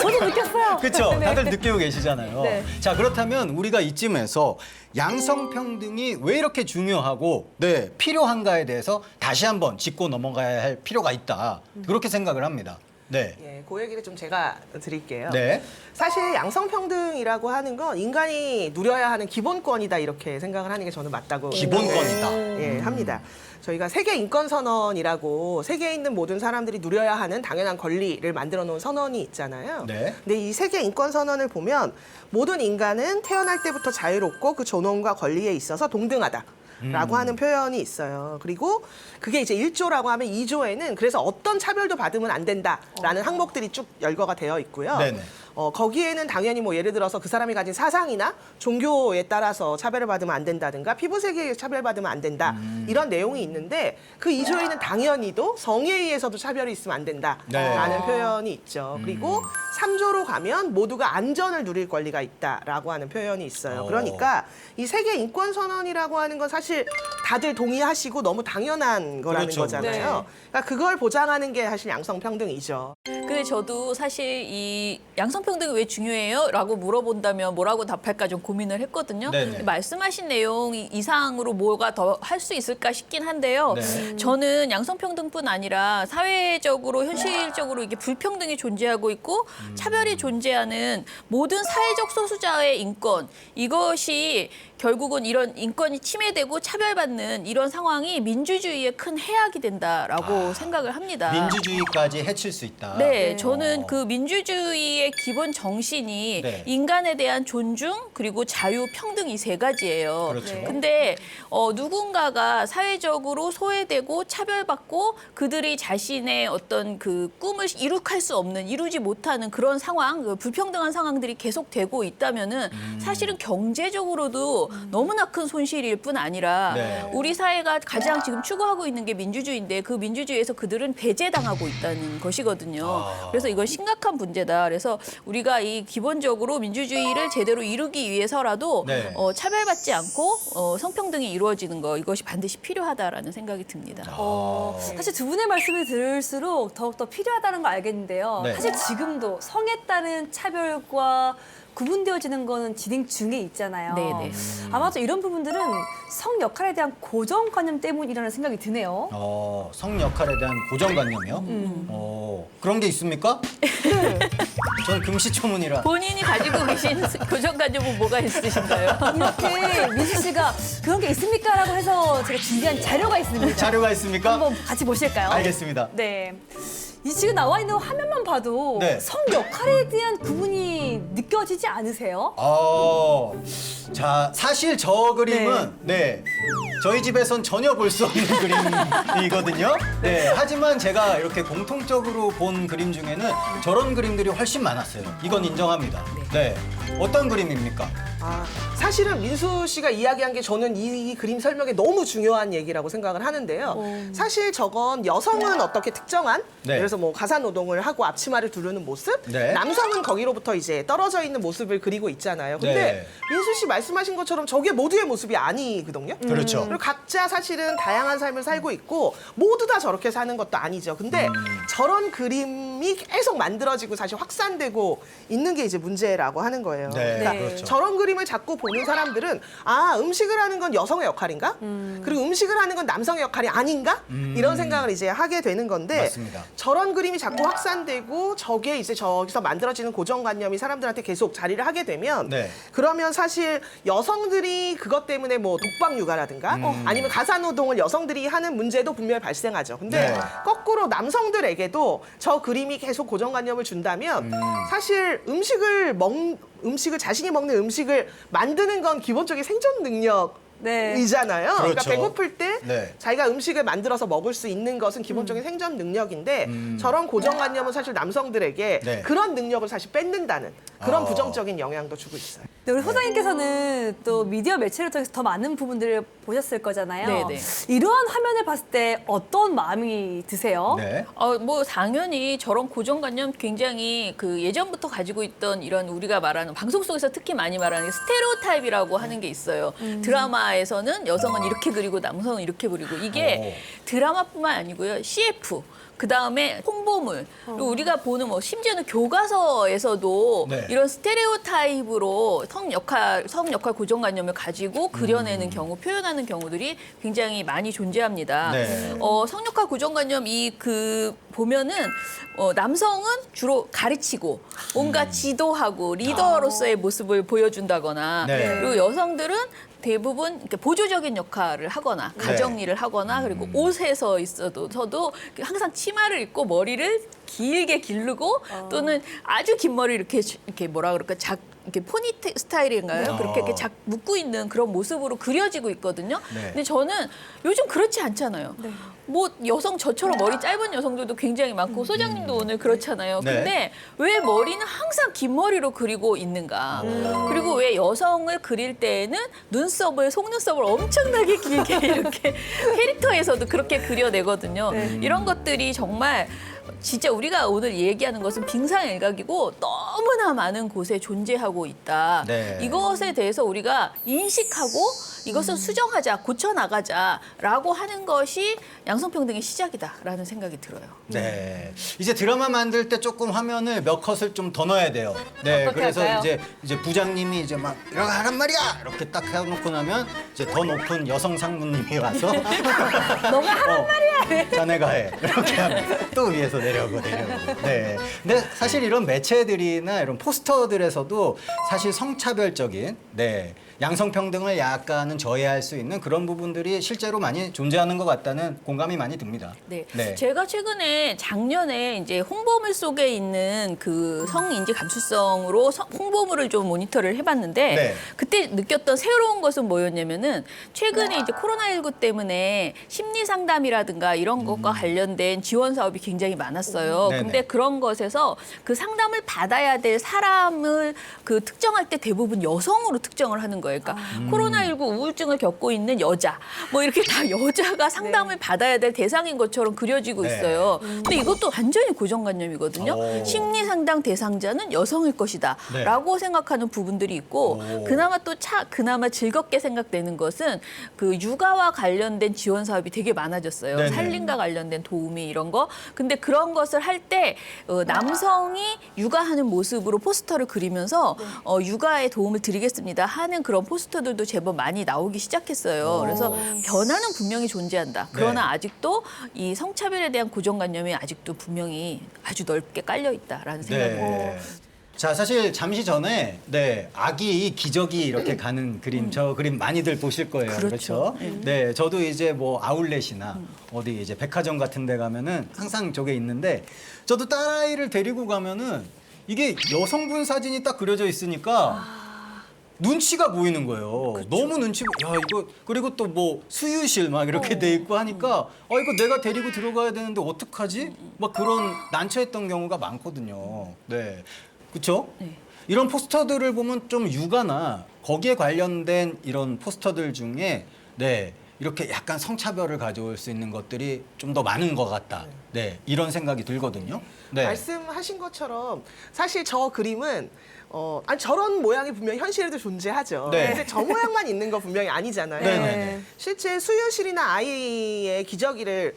저도 느꼈어요. 그렇죠. 네. 다들 느끼고 계시잖아요. 네. 자, 그렇다면 우리가 이쯤에서 양성평등이 왜 이렇게 중요하고 필요한가에 대해서 다시 한번 짚고 넘어가야 할 필요가 있다. 그렇게 생각을 합니다. 네. 예, 그 얘기를 좀 제가 드릴게요. 네. 사실 양성평등이라고 하는 건 인간이 누려야 하는 기본권이다 이렇게 생각을 하는 게 저는 맞다고 기본권이다. 예, 합니다. 저희가 세계 인권 선언이라고 세계에 있는 모든 사람들이 누려야 하는 당연한 권리를 만들어 놓은 선언이 있잖아요. 네. 근데 이 세계 인권 선언을 보면 모든 인간은 태어날 때부터 자유롭고 그 존엄과 권리에 있어서 동등하다. 라고 하는 표현이 있어요. 그리고 그게 이제 1조라고 하면 2조에는 그래서 어떤 차별도 받으면 안 된다라는 항목들이 쭉 열거가 되어 있고요. 네네. 거기에는 당연히 뭐 예를 들어서 그 사람이 가진 사상이나 종교에 따라서 차별을 받으면 안 된다든가 피부색에 차별받으면 안 된다 이런 내용이 있는데 그 2조에는 당연히도 성에 의해서도 차별이 있으면 안 된다라는 표현이 있죠. 그리고 3조로 가면 모두가 안전을 누릴 권리가 있다라고 하는 표현이 있어요. 그러니까 이 세계 인권 선언이라고 하는 건 사실 다들 동의하시고 너무 당연한 거라는 그렇죠. 거잖아요. 그러니까 그걸 보장하는 게 사실 양성평등이죠. 근데 저도 사실 이 양성평등이 왜 중요해요? 라고 물어본다면 뭐라고 답할까 좀 고민을 했거든요. 네네. 말씀하신 내용 이상으로 뭐가 더 할 수 있을까 싶긴 한데요. 네. 저는 양성평등뿐 아니라 사회적으로 현실적으로 이게 불평등이 존재하고 있고 차별이 존재하는 모든 사회적 소수자의 인권 이것이 결국은 이런 인권이 침해되고 차별받는 이런 상황이 민주주의의 큰 해악이 된다라고 생각을 합니다. 민주주의까지 해칠 수 있다. 네, 저는 그 민주주의의 기본 정신이 네. 인간에 대한 존중 그리고 자유, 평등 이 세 가지예요. 그렇죠. 근데 누군가가 사회적으로 소외되고 차별받고 그들이 자신의 어떤 그 꿈을 이룩할 수 없는, 이루지 못하는 그런 상황, 그 불평등한 상황들이 계속되고 있다면은 사실은 경제적으로도 너무나 큰 손실일 뿐 아니라 네. 우리 사회가 가장 지금 추구하고 있는 게 민주주의인데 그 민주주의에서 그들은 배제당하고 있다는 것이거든요. 그래서 이건 심각한 문제다. 그래서 우리가 이 기본적으로 민주주의를 제대로 이루기 위해서라도 네. 차별받지 않고 성평등이 이루어지는 거 이것이 반드시 필요하다라는 생각이 듭니다. 사실 두 분의 말씀을 들을수록 더욱더 필요하다는 걸 알겠는데요. 네. 사실 지금도 성에 따른 차별과 구분되어지는 거는 진행 중에 있잖아요. 네네. 아마도 이런 부분들은 성 역할에 대한 고정관념 때문이라는 생각이 드네요. 성 역할에 대한 고정관념이요? 그런 게 있습니까? 저는 금시초문이라. 본인이 가지고 계신 고정관념은 뭐가 있으신가요? 이렇게 민수 씨가 그런 게 있습니까? 라고 해서 제가 준비한 자료가 있습니다. 자료가 있습니까? 한번 같이 보실까요? 알겠습니다. 네. 이 지금 나와 있는 화면만 봐도 네. 성 역할에 대한 구분이 느껴지지 않으세요? 자, 사실 저 그림은 저희 집에선 전혀 볼 수 없는 그림이거든요. 네, 하지만 제가 이렇게 공통적으로 본 그림 중에는 저런 그림들이 훨씬 많았어요. 이건 인정합니다. 네, 어떤 그림입니까? 사실은 민수 씨가 이야기한 게 저는 이 그림 설명에 너무 중요한 얘기라고 생각을 하는데요. 사실 저건 여성은 어떻게 특정한 네. 그래서 뭐 가사 노동을 하고 앞치마를 두르는 모습, 네. 남성은 거기로부터 이제 떨어져 있는 모습을 그리고 있잖아요. 근데 네. 민수 씨 말씀하신 것처럼 저게 모두의 모습이 아니거든요. 그렇죠. 그리고 각자 사실은 다양한 삶을 살고 있고 모두 다 저렇게 사는 것도 아니죠. 근데 저런 그림이 계속 만들어지고 사실 확산되고 있는 게 이제 문제라고 하는 거예요. 네, 그러니까 그렇죠. 저런 그림을 자꾸 보는 사람들은 음식을 하는 건 여성의 역할인가? 그리고 음식을 하는 건 남성의 역할이 아닌가? 이런 생각을 이제 하게 되는 건데 맞습니다. 저런 그림이 자꾸 확산되고 저게 이제 저기서 만들어지는 고정관념이 사람들한테 계속 자리를 하게 되면 네. 그러면 사실 여성들이 그것 때문에 뭐 독박 육아라든가 아니면 가사 노동을 여성들이 하는 문제도 분명히 발생하죠. 근데 네. 거꾸로 남성들에게도 저 그림이 계속 고정관념을 준다면 사실 음식을 자신이 먹는 음식을 만드는 건 기본적인 생존 능력 네. 이잖아요. 그러니까 그렇죠. 배고플 때 네. 자기가 음식을 만들어서 먹을 수 있는 것은 기본적인 생존 능력인데 저런 고정관념은 사실 남성들에게 네. 그런 능력을 사실 뺏는다는 그런 아. 부정적인 영향도 주고 있어요. 네, 우리 소장님께서는 또 미디어 매체를 통해서 더 많은 부분들을 보셨을 거잖아요. 네네. 이러한 화면을 봤을 때 어떤 마음이 드세요? 네. 뭐 당연히 저런 고정관념 굉장히 그 예전부터 가지고 있던 이런 우리가 말하는 방송 속에서 특히 많이 말하는 스테레오타입이라고 하는 게 있어요. 드라마에서는 여성은 이렇게 그리고 남성은 이렇게 그리고 이게 드라마뿐만 아니고요. CF 그다음에 홍보물 그리고 우리가 보는 뭐 심지어는 교과서에서도 네. 이런 스테레오타입으로 성역할 고정관념을 가지고 그려내는 경우 표현하는 경우들이 굉장히 많이 존재합니다. 네. 성역할 고정관념 보면은 남성은 주로 가르치고 뭔가 지도하고 리더로서의 모습을 보여준다거나 네. 그리고 여성들은 대부분 이렇게 보조적인 역할을 하거나 가정 일을 하거나 그리고 옷에서 있어도 항상 치마를 입고 머리를 길게 기르고 또는 아주 긴 머리 이렇게 뭐라 그럴까 이렇게 포니 스타일인가요? 그렇게 이렇게 묶고 있는 그런 모습으로 그려지고 있거든요. 네. 근데 저는 요즘 그렇지 않잖아요. 뭐 여성 저처럼 머리 짧은 여성들도 굉장히 많고 소장님도 오늘 그렇잖아요. 네. 근데 왜 머리는 항상 긴 머리로 그리고 있는가? 그리고 왜 여성을 그릴 때에는 속눈썹을 엄청나게 길게 이렇게 캐릭터에서도 그렇게 그려내거든요. 이런 것들이 정말 진짜 우리가 오늘 얘기하는 것은 빙상일각이고 너무나 많은 곳에 존재하고 있다. 네. 이것에 대해서 우리가 인식하고 이것을 수정하자, 고쳐나가자라고 하는 것이 양성평등의 시작이다라는 생각이 들어요. 네. 이제 드라마 만들 때 조금 화면을 몇 컷을 좀 더 넣어야 돼요. 네. 어떻게 그래서 할까요? 이제 부장님이 이제 막 이렇게 하란 말이야! 이렇게 딱 해놓고 나면 이제 더 높은 여성 상무님이 와서 너가 하란 말이야! 자네가 해. 이렇게 하면 또 위에서 내려오고. 네. 근데 사실 이런 매체들이나 이런 포스터들에서도 사실 성차별적인 양성평등을 약간은 저해할 수 있는 그런 부분들이 실제로 많이 존재하는 것 같다는 공감이 많이 듭니다. 네. 네. 제가 작년에 이제 홍보물 속에 있는 그 성인지 감수성으로 홍보물을 좀 모니터를 해봤는데 네. 그때 느꼈던 새로운 것은 뭐였냐면은 최근에 이제 코로나19 때문에 심리 상담이라든가 이런 것과 관련된 지원 사업이 굉장히 많았어요. 네네. 근데 그런 것에서 그 상담을 받아야 될 사람을 그 특정할 때 대부분 여성으로 특정을 하는 거예요. 그러니까 코로나19 우울증을 겪고 있는 여자, 뭐 이렇게 다 여자가 상담을 받아야 될 대상인 것처럼 그려지고 네. 있어요. 근데 이것도 완전히 고정관념이거든요. 오. 심리 상담 대상자는 여성일 것이다라고 생각하는 부분들이 있고 오. 그나마 즐겁게 생각되는 것은 그 육아와 관련된 지원 사업이 되게 많아졌어요. 네네. 살림과 관련된 도우미 이런 거. 근데 그런 것을 할 때 남성이 육아하는 모습으로 포스터를 그리면서 육아에 도움을 드리겠습니다 하는 그런 포스터들도 제법 많이 나오기 시작했어요. 그래서 변화는 분명히 존재한다. 그러나 네. 아직도 이 성차별에 대한 고정관념이 아직도 분명히 아주 넓게 깔려 있다라는 생각이 들어요. 자, 사실 잠시 전에 아기 기저귀 이렇게 가는 그림, 저 그림 많이들 보실 거예요. 그렇죠. 그렇죠? 네, 저도 이제 뭐 아울렛이나 어디 이제 백화점 같은 데 가면은 항상 저게 있는데 저도 딸아이를 데리고 가면은 이게 여성분 사진이 딱 그려져 있으니까 눈치가 보이는 거예요. 너무 야, 이거, 그리고 또 뭐 수유실 막 이렇게 돼 있고 하니까 이거 내가 데리고 들어가야 되는데 어떡하지? 막 그런 난처했던 경우가 많거든요. 네. 그렇죠? 네. 이런 포스터들을 보면 좀 육아나 거기에 관련된 이런 포스터들 중에 이렇게 약간 성차별을 가져올 수 있는 것들이 좀 더 많은 것 같다. 네, 이런 생각이 들거든요. 네. 말씀하신 것처럼 사실 저 그림은 저런 모양이 분명히 현실에도 존재하죠. 네. 근데 저 모양만 있는 거 분명히 아니잖아요. 네네네. 실제 수유실이나 아이의 기저귀를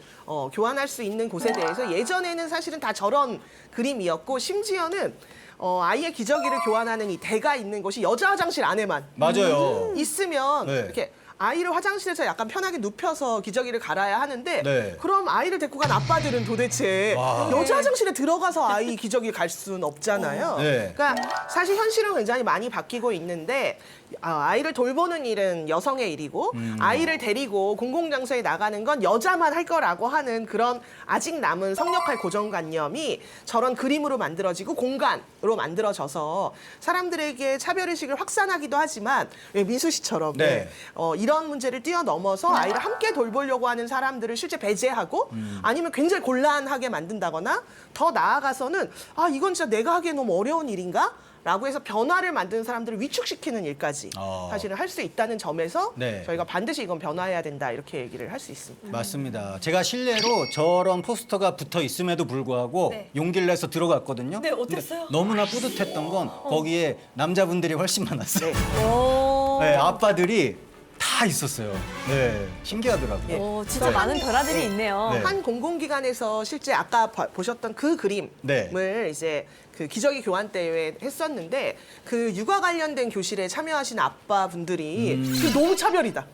교환할 수 있는 곳에 대해서 예전에는 사실은 다 저런 그림이었고 심지어는 아이의 기저귀를 교환하는 이 대가 있는 곳이 여자 화장실 안에만 맞아요. 있으면 네. 이렇게 아이를 화장실에서 약간 편하게 눕혀서 기저귀를 갈아야 하는데 네. 그럼 아이를 데리고 간 아빠들은 도대체 와. 여자 화장실에 들어가서 아이 기저귀 갈 수는 없잖아요. 네. 그러니까 사실 현실은 굉장히 많이 바뀌고 있는데 아이를 돌보는 일은 여성의 일이고 아이를 데리고 공공장소에 나가는 건 여자만 할 거라고 하는 그런 아직 남은 성역할 고정관념이 저런 그림으로 만들어지고 공간으로 만들어져서 사람들에게 차별의식을 확산하기도 하지만 민수 씨처럼 네. 이런 문제를 뛰어넘어서 아이를 함께 돌보려고 하는 사람들을 실제 배제하고 아니면 굉장히 곤란하게 만든다거나 더 나아가서는 아 이건 진짜 내가 하기엔 너무 어려운 일인가? 라고 해서 변화를 만드는 사람들을 위축시키는 일까지 사실은 할 수 있다는 점에서 네. 저희가 반드시 이건 변화해야 된다 이렇게 얘기를 할 수 있습니다. 맞습니다. 제가 실례로 저런 포스터가 붙어 있음에도 불구하고 네. 용기를 내서 들어갔거든요. 네, 어땠어요? 근데 너무나 뿌듯했던 건 거기에 남자분들이 훨씬 많았어요. 오. 네, 아빠들이 다 있었어요. 네, 신기하더라고요. 오, 진짜 많은 변화들이 있네요. 네. 한 공공기관에서 실제 아까 보셨던 그 그림을 네. 이제 그 기저귀 교환 대회 했었는데 그 육아 관련된 교실에 참여하신 아빠분들이 그 너무 차별이다.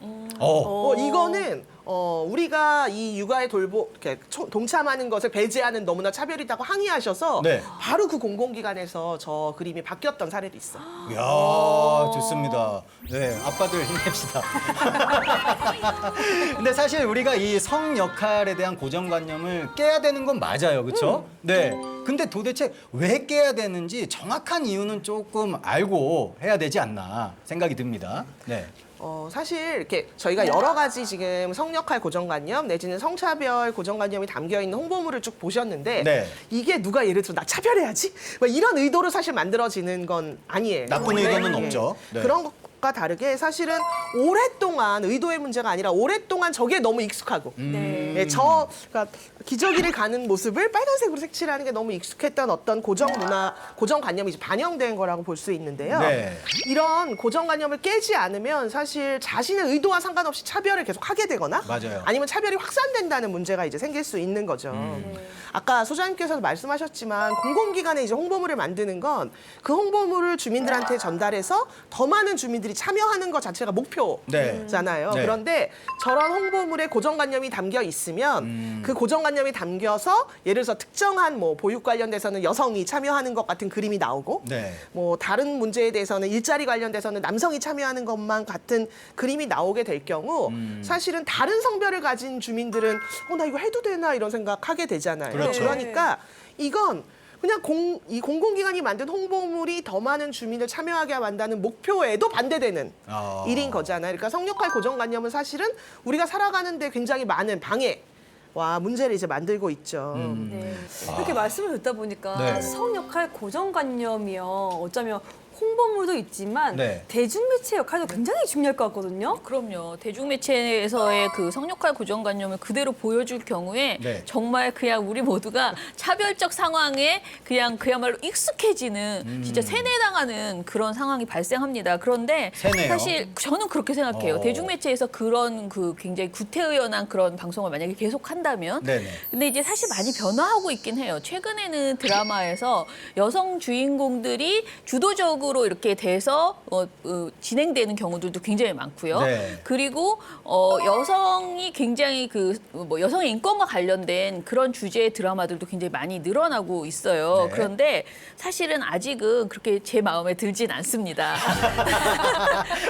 이거는 우리가 이 육아에 이렇게 동참하는 것을 배제하는 너무나 차별이다고 항의하셔서 네. 바로 그 공공기관에서 저 그림이 바뀌었던 사례도 있어요. 이야, 좋습니다. 네, 아빠들 힘냅시다. 근데 사실 우리가 이 성 역할에 대한 고정관념을 깨야 되는 건 맞아요, 그렇죠? 네. 근데 도대체 왜 깨야 되는지 정확한 이유는 조금 알고 해야 되지 않나 생각이 듭니다. 네. 사실 이렇게 저희가 여러 가지 지금 성역할 고정관념 내지는 성차별 고정관념이 담겨 있는 홍보물을 쭉 보셨는데 네. 이게 누가 예를 들어 나 차별해야지? 뭐 이런 의도로 사실 만들어지는 건 아니에요. 나쁜 의도는 네. 없죠. 네. 그런 것과 다르게 사실은 오랫동안 의도의 문제가 아니라 오랫동안 저게 너무 익숙하고 네. 그러니까 기저귀를 가는 모습을 빨간색으로 색칠하는 게 너무 익숙했던 어떤 고정 문화, 고정관념이 이제 반영된 거라고 볼 수 있는데요. 네. 이런 고정관념을 깨지 않으면 사실 자신의 의도와 상관없이 차별을 계속 하게 되거나 맞아요. 아니면 차별이 확산된다는 문제가 이제 생길 수 있는 거죠. 아까 소장님께서도 말씀하셨지만 공공기관에 이제 홍보물을 만드는 건 그 홍보물을 주민들한테 전달해서 더 많은 주민들이 참여하는 것 자체가 목표잖아요. 네. 그런데 저런 홍보물에 고정관념이 담겨 있으면 그 고정관념이 담겨서 예를 들어서 특정한 뭐 보육 관련돼서는 여성이 참여하는 것 같은 그림이 나오고 네. 뭐 다른 문제에 대해서는 일자리 관련돼서는 남성이 참여하는 것만 같은 그림이 나오게 될 경우 사실은 다른 성별을 가진 주민들은 나 이거 해도 되나 이런 생각하게 되잖아요. 그렇죠. 그러니까 이건 그냥 이 공공기관이 만든 홍보물이 더 많은 주민을 참여하게 한다는 목표에도 반대되는 일인 거잖아요. 그러니까 성역할 고정관념은 사실은 우리가 살아가는데 굉장히 많은 방해와 문제를 이제 만들고 있죠. 네. 이렇게 말씀을 듣다 보니까 네. 성 역할 고정관념이요. 어쩌면 홍보물도 있지만 네. 대중매체 역할도 굉장히 중요할 것 같거든요. 그럼요. 대중매체에서의 그 성역할 고정관념을 그대로 보여줄 경우에 네. 정말 그냥 우리 모두가 차별적 상황에 그냥 그야말로 익숙해지는 진짜 세뇌당하는 그런 상황이 발생합니다. 그런데 세뇌요? 사실 저는 그렇게 생각해요. 대중매체에서 그런 그 굉장히 구태의연한 그런 방송을 만약에 계속한다면 네네. 근데 이제 사실 많이 변화하고 있긴 해요. 최근에는 드라마에서 여성 주인공들이 주도적으로 이렇게 돼서 진행되는 경우들도 굉장히 많고요. 네. 그리고 여성이 굉장히 뭐 여성의 인권과 관련된 그런 주제의 드라마들도 굉장히 많이 늘어나고 있어요. 네. 그런데 사실은 아직은 그렇게 제 마음에 들진 않습니다.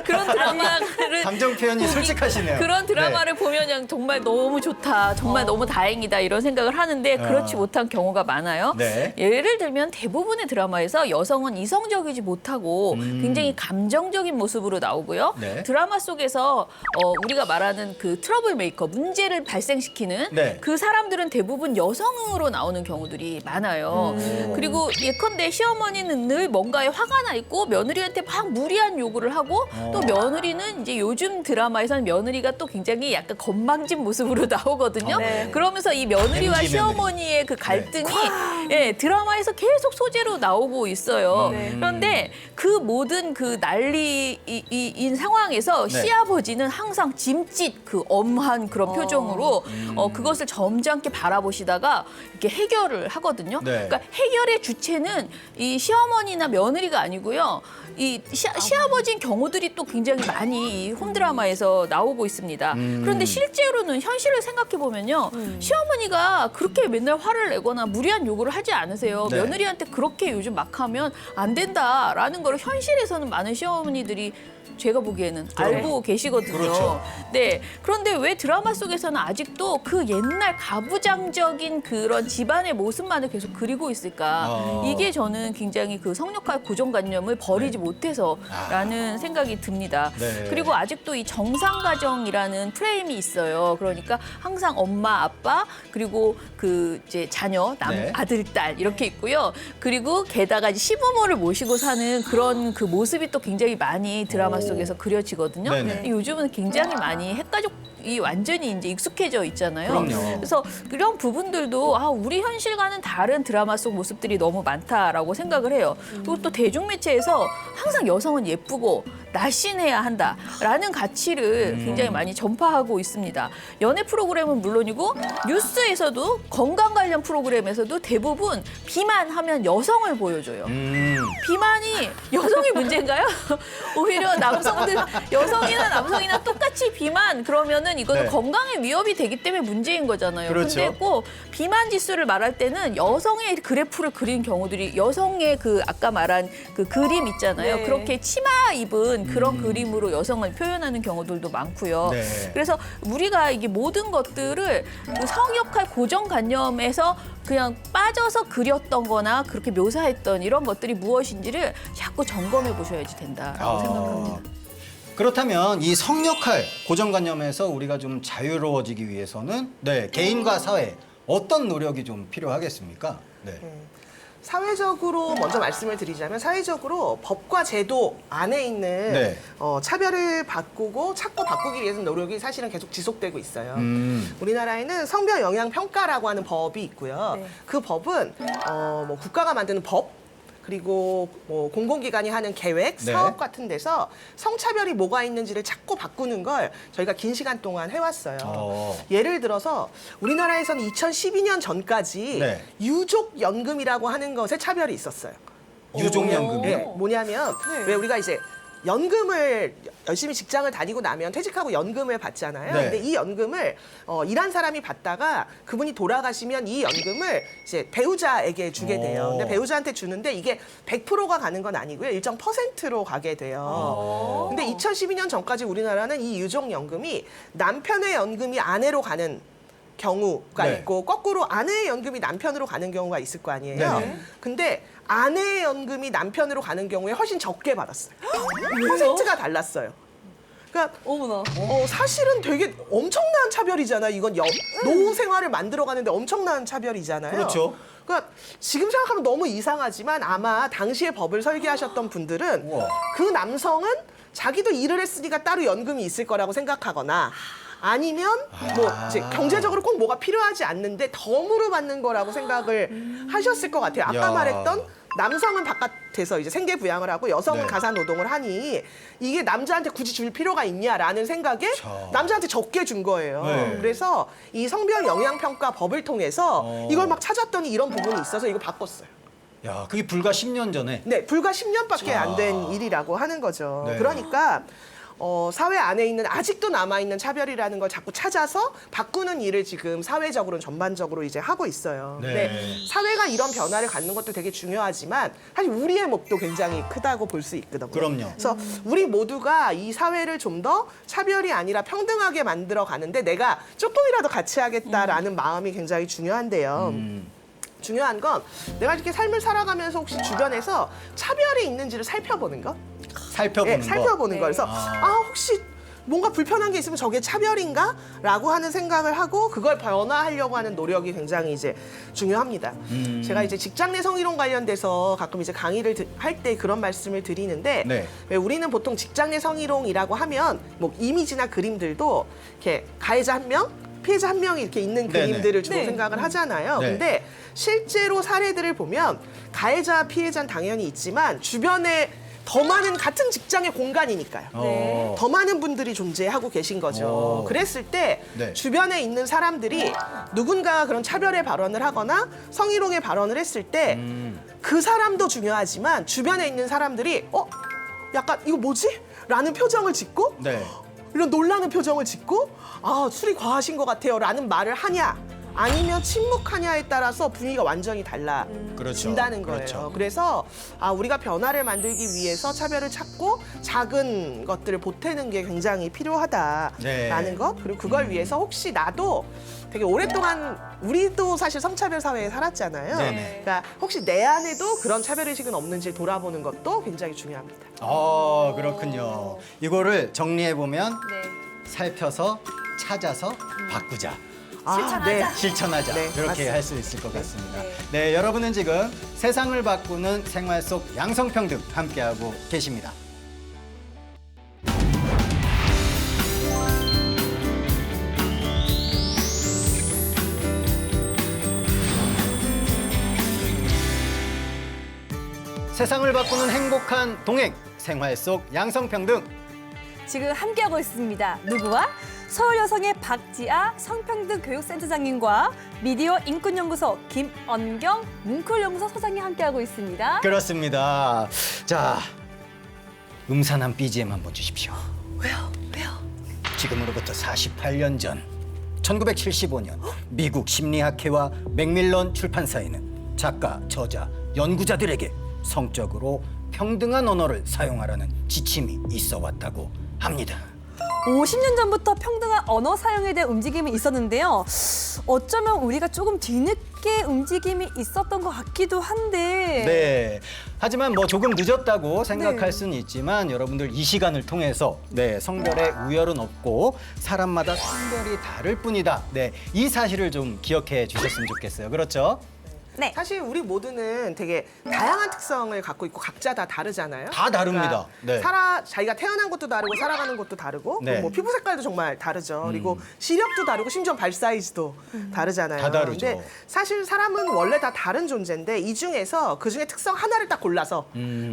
그런 드라마를 감정 표현이 솔직하시네요. 그런 드라마를 보면 그냥 정말 너무 좋다, 정말 너무 다행이다 이런 생각을 하는데 그렇지 못한 경우가 많아요. 네. 예를 들면 대부분의 드라마에서 여성은 이성적이지 못하고 굉장히 감정적인 모습으로 나오고요. 네. 드라마 속에서 우리가 말하는 그 트러블 메이커, 문제를 발생시키는 네. 그 사람들은 대부분 여성으로 나오는 경우들이 많아요. 그리고 예컨대 시어머니는 늘 뭔가에 화가 나 있고 며느리한테 막 무리한 요구를 하고 또 며느리는 이제 요즘 드라마에서는 며느리가 또 굉장히 약간 건방진 모습으로 나오거든요. 네. 그러면서 이 며느리와 MG 시어머니의 그 갈등이 예, 드라마에서 계속 소재로 나오고 있어요. 그런데 그 모든 그 난리인 상황에서 네. 시아버지는 항상 짐짓 그 엄한 그런 표정으로 그것을 점잖게 바라보시다가 이렇게 해결을 하거든요. 네. 그러니까 해결의 주체는 이 시어머니나 며느리가 아니고요. 이 시아버지인 경우들이 또 굉장히 많이 이 홈드라마에서 나오고 있습니다. 그런데 실제로는 현실을 생각해 보면요. 시어머니가 그렇게 맨날 화를 내거나 무리한 요구를 하지 않으세요. 네. 며느리한테 그렇게 요즘 막 하면 안 된다라고 라는 걸 현실에서는 많은 시어머니들이 제가 보기에는 알고 계시거든요. 그렇죠. 네. 그런데 왜 드라마 속에서는 아직도 그 옛날 가부장적인 그런 집안의 모습만을 계속 그리고 있을까? 이게 저는 굉장히 그 성역할 고정관념을 버리지 못해서라는 생각이 듭니다. 네. 그리고 아직도 이 정상가정이라는 프레임이 있어요. 그러니까 항상 엄마, 아빠, 그리고 그 이제 자녀, 네. 아들, 딸 이렇게 있고요. 그리고 게다가 이제 시부모를 모시고 사는 그런 그 모습이 또 굉장히 많이 드라마 속에서 그려지거든요. 네네. 근데 요즘은 굉장히 많이 핵가족이 완전히 이제 익숙해져 있잖아요. 그럼요. 그래서 그런 부분들도 우리 현실과는 다른 드라마 속 모습들이 너무 많다라고 생각을 해요. 그리고 또 대중매체에서 항상 여성은 예쁘고 날씬해야 한다라는 가치를 굉장히 많이 전파하고 있습니다. 연애 프로그램은 물론이고 뉴스에서도 건강 관련 프로그램에서도 대부분 비만하면 여성을 보여줘요. 비만이 여성의 문제인가요? 오히려 남성들, 여성이나 남성이나 똑같이 비만 그러면은 이거는 네. 건강에 위협이 되기 때문에 문제인 거잖아요. 그렇죠. 근데 꼭 비만 지수를 말할 때는 여성의 그래프를 그린 경우들이 여성의 그 아까 말한 그 그림 있잖아요. 네. 그렇게 치마 입은 그런 그림으로 여성을 표현하는 경우들도 많고요. 네. 그래서 우리가 이게 모든 것들을 그 성역할 고정관념에서 그냥 빠져서 그렸던 거나 그렇게 묘사했던 이런 것들이 무엇인지를 자꾸 점검해 보셔야지 된다라고 생각합니다. 그렇다면 이 성역할 고정관념에서 우리가 좀 자유로워지기 위해서는 개인과 사회 어떤 노력이 좀 필요하겠습니까? 네. 사회적으로 먼저 말씀을 드리자면 사회적으로 법과 제도 안에 있는 네. 차별을 바꾸고 찾고 바꾸기 위해서 노력이 사실은 계속 지속되고 있어요. 음. 우리나라에는 성별 영향 평가라고 하는 법이 있고요. 네. 그 법은 뭐 국가가 만드는 법 그리고 뭐 공공기관이 하는 계획, 네. 사업 같은 데서 성차별이 뭐가 있는지를 찾고 바꾸는 걸 저희가 긴 시간 동안 해왔어요. 예를 들어서 우리나라에서는 2012년 전까지 네. 유족연금이라고 하는 것에 차별이 있었어요. 유족연금이요? 네, 뭐냐면 왜 우리가 이제 연금을 열심히 직장을 다니고 나면 퇴직하고 연금을 받잖아요. 네. 근데 이 연금을 일한 사람이 받다가 그분이 돌아가시면 이 연금을 이제 배우자에게 주게 돼요. 근데 배우자한테 주는데 이게 100%가 가는 건 아니고요. 일정 %로 가게 돼요. 근데 2012년 전까지 우리나라는 이 유족연금이 남편의 연금이 아내로 가는 경우가 네. 있고 거꾸로 아내의 연금이 남편으로 가는 경우가 있을 거 아니에요. 네네. 근데 아내의 연금이 남편으로 가는 경우에 훨씬 적게 받았어요. 퍼센트가 달랐어요. 그러니까 어머나. 사실은 되게 엄청난 차별이잖아요. 이건 노후 생활을 만들어가는데 엄청난 차별이잖아요. 그렇죠. 그러니까 지금 생각하면 너무 이상하지만 아마 당시에 법을 설계하셨던 분들은 우와. 그 남성은 자기도 일을 했으니까 따로 연금이 있을 거라고 생각하거나 아니면 뭐 이제 경제적으로 꼭 뭐가 필요하지 않는데 덤으로 받는 거라고 생각을 하셨을 것 같아요. 아까 야. 말했던 남성은 바깥에서 이제 생계 부양을 하고 여성은 네. 가사 노동을 하니 이게 남자한테 굳이 줄 필요가 있냐라는 생각에 자. 남자한테 적게 준 거예요. 네. 그래서 이 성별 영향 평가 법을 통해서 이걸 막 찾았더니 이런 부분이 있어서 이거 바꿨어요. 야, 그게 불과 10년 전에. 네, 불과 10년밖에 안 된 일이라고 하는 거죠. 네. 그러니까 사회 안에 있는 아직도 남아있는 차별이라는 걸 자꾸 찾아서 바꾸는 일을 지금 사회적으로는 전반적으로 이제 하고 있어요. 네. 근데 사회가 이런 변화를 갖는 것도 되게 중요하지만 사실 우리의 몫도 굉장히 크다고 볼 수 있거든요. 그럼요. 그래서 우리 모두가 이 사회를 좀 더 차별이 아니라 평등하게 만들어 가는데 내가 조금이라도 같이 하겠다라는 마음이 굉장히 중요한데요. 중요한 건 내가 이렇게 삶을 살아가면서 혹시 주변에서 차별이 있는지를 살펴보는 것? 살펴보는 거. 살펴보는 거. 그래서 혹시 뭔가 불편한 게 있으면 저게 차별인가? 라고 하는 생각을 하고 그걸 변화하려고 하는 노력이 굉장히 이제 중요합니다. 제가 이제 직장 내 성희롱 관련돼서 가끔 이제 강의를 할 때 그런 말씀을 드리는데 네. 왜 우리는 보통 직장 내 성희롱이라고 하면 뭐 이미지나 그림들도 이렇게 가해자 한 명, 피해자 한 명이 이렇게 있는 네네. 그림들을 주로 네. 생각을 하잖아요. 네. 근데 실제로 사례들을 보면 가해자, 피해자는 당연히 있지만 주변에 더 많은 같은 직장의 공간이니까요. 네. 더 많은 분들이 존재하고 계신 거죠. 오. 그랬을 때 네. 주변에 있는 사람들이 누군가가 그런 차별의 발언을 하거나 성희롱의 발언을 했을 때 그 사람도 중요하지만 주변에 있는 사람들이 약간 이거 뭐지? 라는 표정을 짓고 네. 이런 놀라는 표정을 짓고 술이 과하신 것 같아요 라는 말을 하냐 아니면 침묵하냐에 따라서 분위기가 완전히 달라진다는 그렇죠. 거예요. 그렇죠. 그래서 우리가 변화를 만들기 위해서 차별을 찾고 작은 것들을 보태는 게 굉장히 필요하다라는 네. 것. 그리고 그걸 위해서 혹시 나도 되게 오랫동안 우리도 사실 성차별 사회에 살았잖아요. 네네. 그러니까 혹시 내 안에도 그런 차별의식은 없는지 돌아보는 것도 굉장히 중요합니다. 그렇군요. 이거를 정리해보면 네. 살펴서 찾아서 바꾸자. 실천하자. 실천하자. 네, 이렇게 맞습니다. 할 수 있을 것 같습니다. 네. 네, 여러분은 지금 세상을 바꾸는 생활 속 양성평등 함께하고 계십니다. 세상을 바꾸는 행복한 동행, 생활 속 양성평등. 지금 함께하고 있습니다. 누구와? 서울 여성의 박지아 성평등 교육센터장님과 미디어 인권연구소 김언경 뭉클연구소 소장님 함께하고 있습니다. 그렇습니다. 자, 음산한 BGM 한번 주십시오. 왜요? 왜요? 지금으로부터 48년 전 1975년 미국 심리학회와 맥밀런 출판사에는 작가, 저자, 연구자들에게 성적으로 평등한 언어를 사용하라는 지침이 있어 왔다고 합니다. 50년 전부터 평등한 언어 사용에 대한 움직임이 있었는데요. 어쩌면 우리가 조금 뒤늦게 움직임이 있었던 것 같기도 한데. 네. 하지만 뭐 조금 늦었다고 생각할 네. 수는 있지만 여러분들 이 시간을 통해서 성별의 우열은 없고 사람마다 성별이 다를 뿐이다. 이 사실을 좀 기억해 주셨으면 좋겠어요. 그렇죠? 네. 사실 우리 모두는 되게 다양한 특성을 갖고 있고 각자 다 다르잖아요. 다 다릅니다. 네. 자기가 태어난 것도 다르고 살아가는 것도 다르고 네. 뭐 피부 색깔도 정말 다르죠. 그리고 시력도 다르고 심지어 발 사이즈도 다르잖아요. 다 다르죠. 근데 사실 사람은 원래 다 다른 존재인데 이 중에서 그 중에 특성 하나를 딱 골라서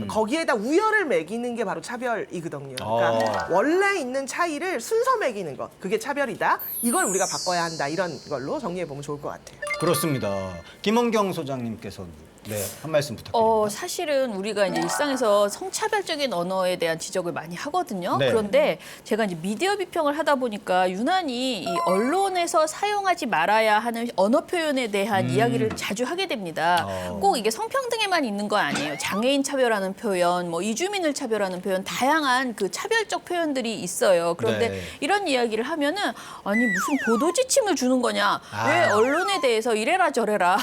거기에다 우열을 매기는 게 바로 차별이거든요. 그러니까 원래 있는 차이를 순서 매기는 것, 그게 차별이다. 이걸 우리가 바꿔야 한다. 이런 걸로 정리해 보면 좋을 것 같아요. 그렇습니다. 김원경 소장님께서 한 말씀 부탁드립니다. 사실은 우리가 이제 일상에서 성차별적인 언어에 대한 지적을 많이 하거든요. 네. 그런데 제가 이제 미디어 비평을 하다 보니까 유난히 이 언론에서 사용하지 말아야 하는 언어 표현에 대한 이야기를 자주 하게 됩니다. 꼭 이게 성평등에만 있는 거 아니에요. 장애인 차별하는 표현, 뭐 이주민을 차별하는 표현, 다양한 그 차별적 표현들이 있어요. 그런데 네. 이런 이야기를 하면은 아니 무슨 보도 지침을 주는 거냐? 왜 언론에 대해서 이래라 저래라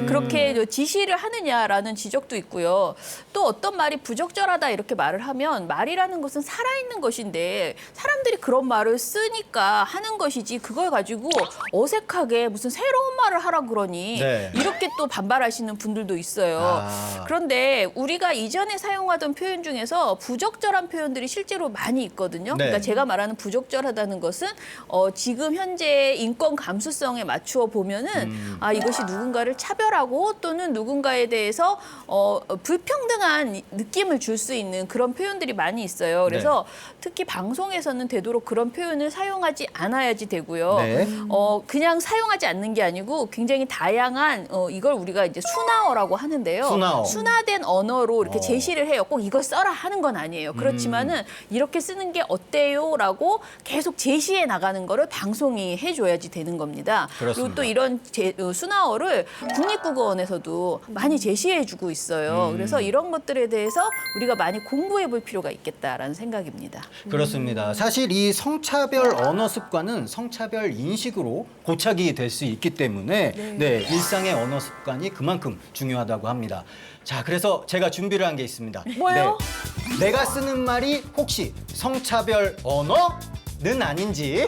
그렇게 지시를 하느냐라는 지적도 있고요. 또 어떤 말이 부적절하다 이렇게 말을 하면 말이라는 것은 살아있는 것인데 사람들이 그런 말을 쓰니까 하는 것이지 그걸 가지고 어색하게 무슨 새로운 말을 하라 그러니 네. 이렇게 또 반발하시는 분들도 있어요. 그런데 우리가 이전에 사용하던 표현 중에서 부적절한 표현들이 실제로 많이 있거든요. 네. 그러니까 제가 말하는 부적절하다는 것은 지금 현재 인권 감수성에 맞추어 보면은 이것이 누군가를 차별하고 또는 누군가에 대해서 불평등한 느낌을 줄 수 있는 그런 표현들이 많이 있어요. 그래서 특히 방송에서는 되도록 그런 표현을 사용하지 않아야지 되고요. 네. 그냥 사용하지 않는 게 아니고 굉장히 다양한 이걸 우리가 이제 순화어라고 하는데요. 순화어. 순화된 언어로 이렇게 제시를 해요. 꼭 이걸 써라 하는 건 아니에요. 그렇지만은 이렇게 쓰는 게 어때요라고 계속 제시해 나가는 거를 방송이 해줘야지 되는 겁니다. 그렇습니다. 그리고 또 이런 순화어를 국립국어원에서도 많이 제시해주고 있어요. 그래서 이런 것들에 대해서 우리가 많이 공부해볼 필요가 있겠다라는 생각입니다. 그렇습니다. 사실 이 성차별 언어 습관은 성차별 인식으로 고착이 될 수 있기 때문에 일상의 언어 습관이 그만큼 중요하다고 합니다. 자, 그래서 제가 준비를 한 게 있습니다. 뭐예요? 내가 쓰는 말이 혹시 성차별 언어? 는 아닌지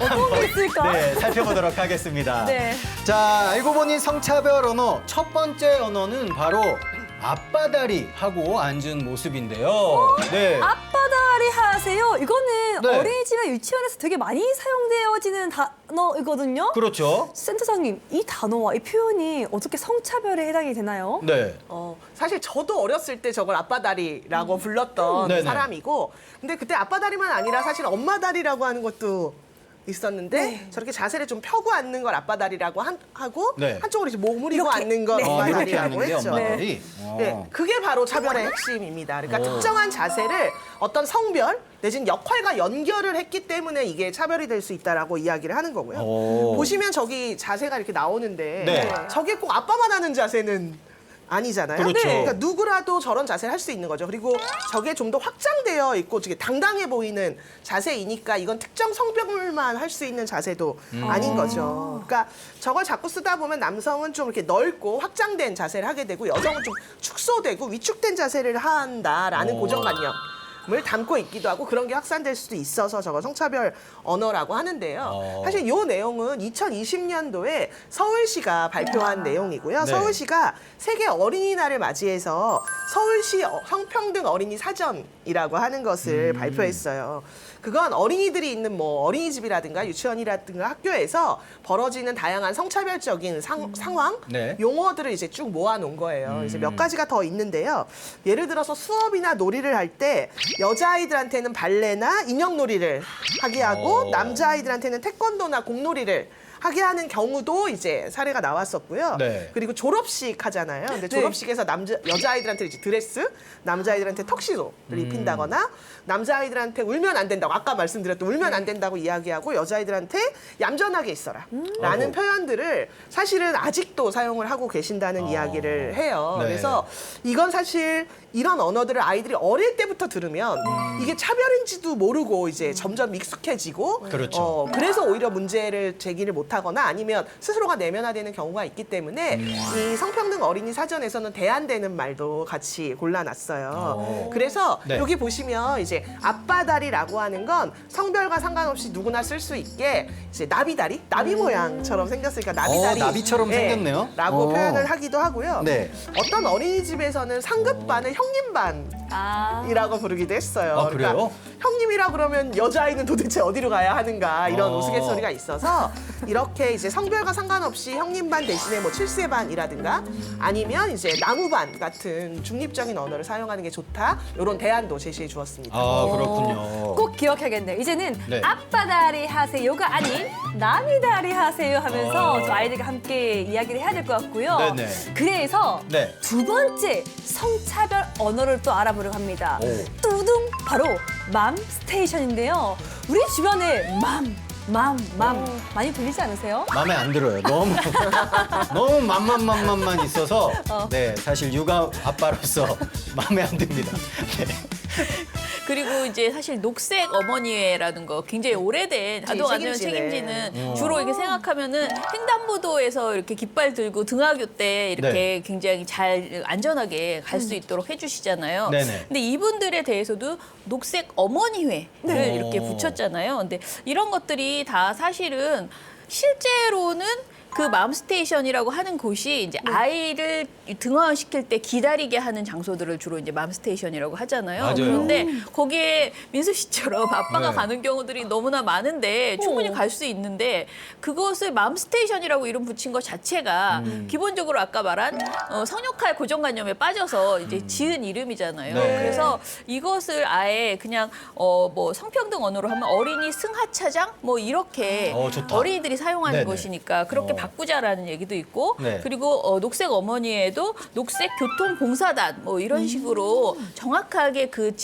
어떤 게 있을까? 살펴보도록 하겠습니다. 네. 자, 알고 보니 성차별 언어 첫 번째 언어는 바로 앞바다리 하고 앉은 모습인데요. 네. 앞바다리 하세요. 이거는 네. 어린이집이나 유치원에서 되게 많이 사용되어지는 단어이거든요. 그렇죠. 센터장님, 이 단어와 이 표현이 어떻게 성차별에 해당이 되나요? 네. 사실 저도 어렸을 때 저걸 아빠다리라고 불렀던 네네. 사람이고, 근데 그때 아빠다리만 아니라 사실 엄마다리라고 하는 것도 있었는데 저렇게 자세를 좀 펴고 앉는 걸 아빠다리라고 하고 네. 한쪽으로 이제 몸을 이고 이렇게. 앉는 걸 네. 이렇게 엄마다리라고 하는 게 했죠. 엄마들이. 네, 그게 바로 차별의 핵심입니다. 그러니까 특정한 자세를 어떤 성별 내지는 역할과 연결을 했기 때문에 이게 차별이 될 수 있다라고 이야기를 하는 거고요. 보시면 저기 자세가 이렇게 나오는데 네. 저게 꼭 아빠만 하는 자세는 아니잖아요. 그렇죠. 그러니까 누구라도 저런 자세를 할 수 있는 거죠. 그리고 저게 좀 더 확장되어 있고 되게 당당해 보이는 자세이니까 이건 특정 성별만 할 수 있는 자세도 아닌 거죠. 그러니까 저걸 자꾸 쓰다 보면 남성은 좀 이렇게 넓고 확장된 자세를 하게 되고 여성은 좀 축소되고 위축된 자세를 한다라는 고정관념. 을 담고 있기도 하고 그런 게 확산될 수도 있어서 저거 성차별 언어라고 하는데요. 사실 이 내용은 2020년도에 서울시가 발표한 내용이고요. 네. 서울시가 세계 어린이날을 맞이해서 서울시 성평등 어린이 사전이라고 하는 것을 발표했어요. 그건 어린이들이 있는 뭐 어린이집이라든가 유치원이라든가 학교에서 벌어지는 다양한 성차별적인 상황, 네. 용어들을 이제 쭉 모아놓은 거예요. 이제 몇 가지가 더 있는데요. 예를 들어서 수업이나 놀이를 할 때 여자아이들한테는 발레나 인형놀이를 하게 하고 남자아이들한테는 태권도나 공놀이를 하게 하는 경우도 이제 사례가 나왔었고요. 네. 그리고 졸업식 하잖아요. 근데 졸업식에서 여자아이들한테 이제 드레스, 남자아이들한테 턱시도를 입힌다거나 남자아이들한테 울면 안 된다고 아까 말씀드렸던 울면 안 된다고 이야기하고 여자아이들한테 얌전하게 있어라 라는 표현들을 사실은 아직도 사용을 하고 계신다는 이야기를 해요. 네. 그래서 이건 사실 이런 언어들을 아이들이 어릴 때부터 들으면 이게 차별인지도 모르고 이제 점점 익숙해지고 그렇죠. 그래서 오히려 문제를 제기를 못하거나 아니면 스스로가 내면화되는 경우가 있기 때문에 이 성평등 어린이 사전에서는 대안되는 말도 같이 골라놨어요. 그래서 네. 여기 보시면 이제 앞바다리라고 하는 건 성별과 상관없이 누구나 쓸 수 있게 이제 나비다리, 나비 모양처럼 생겼으니까 나비다리, 나비처럼 생겼네요. 라고 오. 표현을 하기도 하고요. 네. 어떤 어린이집에서는 상급반을 형님반 이라고 부르기도 했어요. 아, 그래요? 형님이라 그러면 여자아이는 도대체 어디로 가야 하는가 이런 어. 우스갯소리가 있어서 이렇게 이제 성별과 상관없이 형님반 대신에 뭐 칠세반이라든가 아니면 이제 나무반 같은 중립적인 언어를 사용하는 게 좋다 이런 대안도 제시해 주었습니다. 아, 그렇군요. 꼭 기억해야겠네요. 이제는 네. 앞바다리 하세요가 아닌 나비다리 하세요 하면서 좀 아이들과 함께 이야기를 해야 될 것 같고요. 네네. 그래서 네. 두 번째 성차별 언어를 또 알아보려고 합니다. 오. 뚜둥 바로 맘스테이션인데요. 우리 주변에 맘 많이 들리지 않으세요? 마음에 안 들어요. 너무 맘만 있어서 네, 사실 육아 아빠로서 마음에 안 듭니다. 네. 그리고 이제 사실 녹색 어머니회라는 거 굉장히 오래된 아동안전 책임지네. 책임지는 주로 이렇게 생각하면은 횡단보도에서 이렇게 깃발 들고 등하교 때 이렇게 네. 굉장히 잘 안전하게 갈 수 있도록 해주시잖아요. 네네. 근데 이분들에 대해서도 녹색 어머니회를 이렇게 붙였잖아요. 근데 이런 것들이 다 사실은 실제로는 그 맘스테이션이라고 하는 곳이 이제 아이를 등하시킬 때 기다리게 하는 장소들을 주로 이제 맘스테이션이라고 하잖아요. 맞아요. 그런데 거기에 민수 씨처럼 아빠가 네. 가는 경우들이 너무나 많은데 충분히 갈 수 있는데 그것을 맘스테이션이라고 이름 붙인 것 자체가 기본적으로 아까 말한 성역할 고정관념에 빠져서 이제 지은 이름이잖아요. 네. 그래서 이것을 아예 그냥 뭐 성평등 언어로 하면 어린이 승하차장 뭐 이렇게 좋다. 어린이들이 사용하는 네네. 것이니까 그렇게 바꾸자라는 얘기도 있고 네. 그리고 녹색 어머니에도 녹색 교통봉사단 뭐 이런 식으로 정확하게 그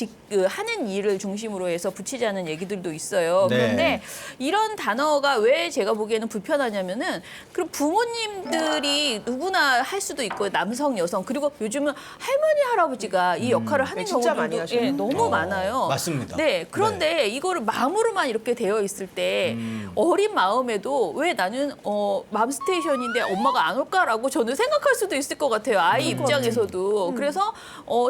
하는 일을 중심으로 해서 붙이자는 얘기들도 있어요. 네. 그런데 이런 단어가 왜 제가 보기에는 불편하냐면은 그럼 부모님들이 누구나 할 수도 있고 남성, 여성 그리고 요즘은 할머니, 할아버지가 이 역할을 하는 네, 진짜 많이 경우들도 하셔요. 너무 많아요. 맞습니다. 네, 그런데 이거를 마음으로만 이렇게 되어 있을 때 어린 마음에도 왜 나는 맘스테이션인데 엄마가 안 올까라고 저는 생각할 수도 있을 것 같아요. 아이 입장에서도. 그래서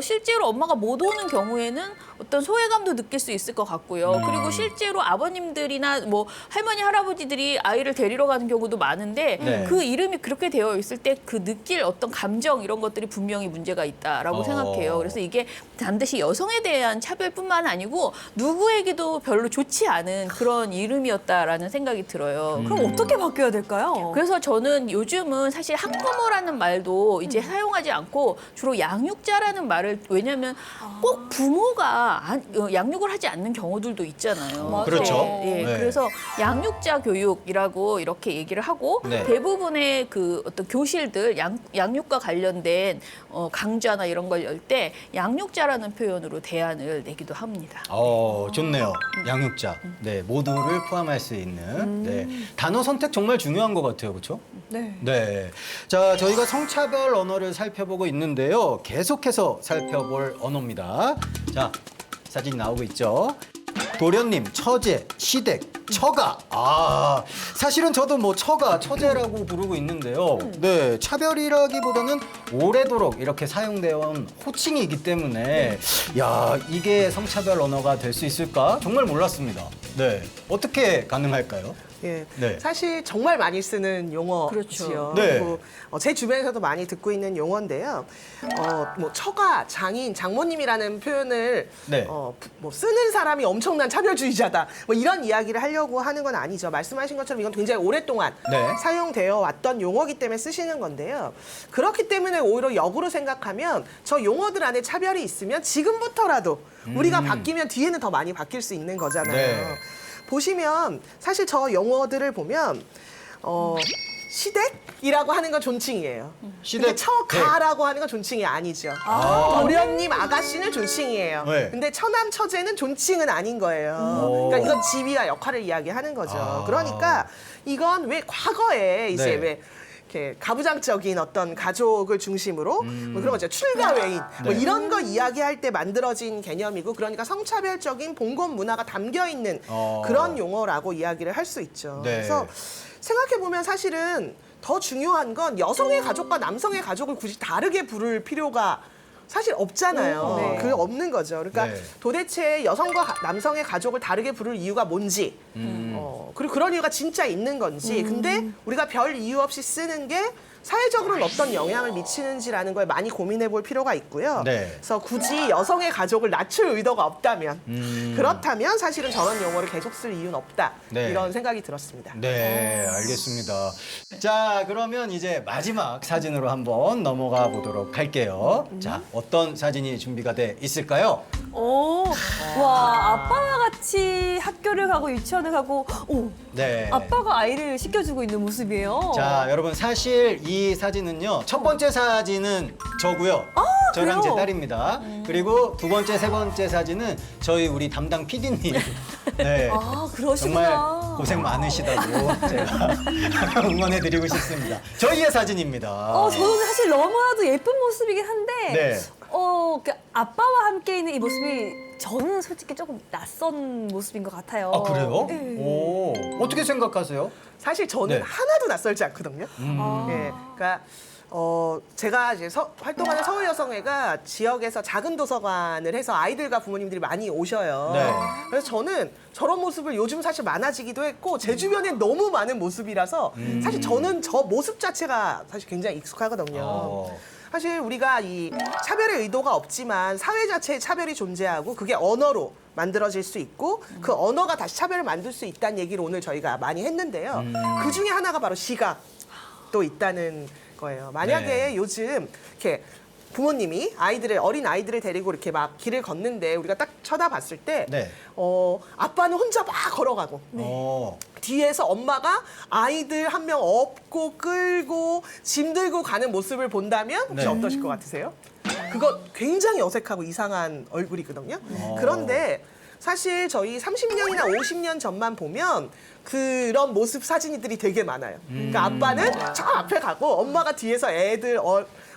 실제로 엄마가 못 오는 경우에는 어떤 소외감도 느낄 수 있을 것 같고요. 그리고 실제로 아버님들이나 뭐 할머니, 할아버지들이 아이를 데리러 가는 경우도 많은데 네. 그 이름이 그렇게 되어 있을 때 그 느낄 어떤 감정 이런 것들이 분명히 문제가 있다라고 생각해요. 그래서 이게 반드시 여성에 대한 차별뿐만 아니고 누구에게도 별로 좋지 않은 그런 이름이었다라는 생각이 들어요. 그럼 어떻게 바뀌어야 될까요? 그래서 그래서 저는 요즘은 사실 학부모라는 말도 이제 사용하지 않고 주로 양육자라는 말을, 왜냐하면 꼭 부모가 양육을 하지 않는 경우들도 있잖아요. 맞아요. 그렇죠. 예, 네. 그래서 양육자 교육이라고 이렇게 얘기를 하고 네. 대부분의 그 어떤 교실들 양육과 관련된 강좌나 이런 걸 열 때 양육자라는 표현으로 대안을 내기도 합니다. 좋네요. 양육자. 네, 모두를 포함할 수 있는 네, 단어 선택 정말 중요한 것 같아요, 그렇죠? 네. 네. 자, 저희가 성차별 언어를 살펴보고 있는데요. 계속해서 살펴볼 언어입니다. 자, 사진 나오고 있죠. 도련님, 처제, 시댁, 처가. 사실은 저도 뭐 처가, 처제라고 부르고 있는데요. 네, 차별이라기보다는 오래도록 이렇게 사용되어 온 호칭이기 때문에 야, 이게 성차별 언어가 될 수 있을까? 정말 몰랐습니다. 네, 어떻게 가능할까요? 예, 네. 사실 정말 많이 쓰는 용어지요. 그렇죠. 네. 그리고 제 주변에서도 많이 듣고 있는 용어인데요. 뭐 처가, 장인, 장모님이라는 표현을 네. 뭐 쓰는 사람이 엄청난 차별주의자다. 뭐 이런 이야기를 하려고 하는 건 아니죠. 말씀하신 것처럼 이건 굉장히 오랫동안 네. 사용되어 왔던 용어기 때문에 쓰시는 건데요. 그렇기 때문에 오히려 역으로 생각하면 저 용어들 안에 차별이 있으면 지금부터라도 우리가 바뀌면 뒤에는 더 많이 바뀔 수 있는 거잖아요. 네. 보시면 사실 저 용어들을 보면 시댁이라고 하는 건 존칭이에요. 시댁, 근데 처가라고 하는 건 존칭이 아니죠. 도련님, 아가씨는 존칭이에요. 네. 근데 처남, 처제는 존칭은 아닌 거예요. 그러니까 이건 지위와 역할을 이야기하는 거죠. 그러니까 이건 왜 과거에 이제 네. 왜 이렇게 가부장적인 어떤 가족을 중심으로 뭐 그런 거죠. 출가 외인 뭐 네. 이런 거 이야기할 때 만들어진 개념이고, 그러니까 성차별적인 봉건 문화가 담겨 있는 그런 용어라고 이야기를 할 수 있죠. 네. 그래서 생각해 보면 사실은 더 중요한 건 여성의 가족과 남성의 가족을 굳이 다르게 부를 필요가 사실 없잖아요. 네. 그 없는 거죠. 그러니까 네. 도대체 여성과 남성의 가족을 다르게 부를 이유가 뭔지, 그리고 그런 이유가 진짜 있는 건지, 근데 우리가 별 이유 없이 쓰는 게 사회적으로는 어떤 영향을 미치는지라는 걸 많이 고민해 볼 필요가 있고요. 네. 그래서 굳이 여성의 가족을 낮출 의도가 없다면, 그렇다면 사실은 저런 용어를 계속 쓸 이유는 없다. 네. 이런 생각이 들었습니다. 네, 알겠습니다. 자, 그러면 이제 마지막 사진으로 한번 넘어가 보도록 할게요. 자, 어떤 사진이 준비가 돼 있을까요? 와, 아빠와 같이 학교를 가고 유치원을 가고, 네. 아빠가 아이를 시켜주고 있는 모습이에요. 자, 여러분 사실 이 사진은요. 첫 번째 사진은 저고요. 저랑 그래요? 제 딸입니다. 그리고 두 번째, 세 번째 사진은 저희 우리 담당 PD님. 네. 그러시구나. 정말 고생 많으시다고 제가 응원해드리고 싶습니다. 저희의 사진입니다. 저는 사실 너무나도 예쁜 모습이긴 한데, 네. 그 아빠와 함께 있는 이 모습이 저는 솔직히 조금 낯선 모습인 것 같아요. 아, 그래요? 네. 오, 어떻게 생각하세요? 사실 저는 네. 하나도 낯설지 않거든요. 예, 그러니까 제가 이제 활동하는 서울여성회가 지역에서 작은 도서관을 해서 아이들과 부모님들이 많이 오셔요. 네. 그래서 저는 저런 모습을 요즘 사실 많아지기도 했고 제 주변에 너무 많은 모습이라서 사실 저는 저 모습 자체가 사실 굉장히 익숙하거든요. 사실 우리가 이 차별의 의도가 없지만 사회 자체에 차별이 존재하고 그게 언어로 만들어질 수 있고 그 언어가 다시 차별을 만들 수 있다는 얘기를 오늘 저희가 많이 했는데요. 그 중에 하나가 바로 시각도 있다는 거예요. 만약에 네. 요즘 이렇게 부모님이 어린 아이들을 데리고 이렇게 막 길을 걷는데 우리가 딱 쳐다봤을 때 네. 아빠는 혼자 막 걸어가고 뒤에서 엄마가 아이들 한 명 업고 끌고 짐 들고 가는 모습을 본다면 혹시 네. 어떠실 것 같으세요? 그거 굉장히 어색하고 이상한 얼굴이거든요. 그런데 사실 저희 30년이나 50년 전만 보면 그런 모습 사진들이 되게 많아요. 그러니까 아빠는 저 앞에 가고 엄마가 뒤에서 애들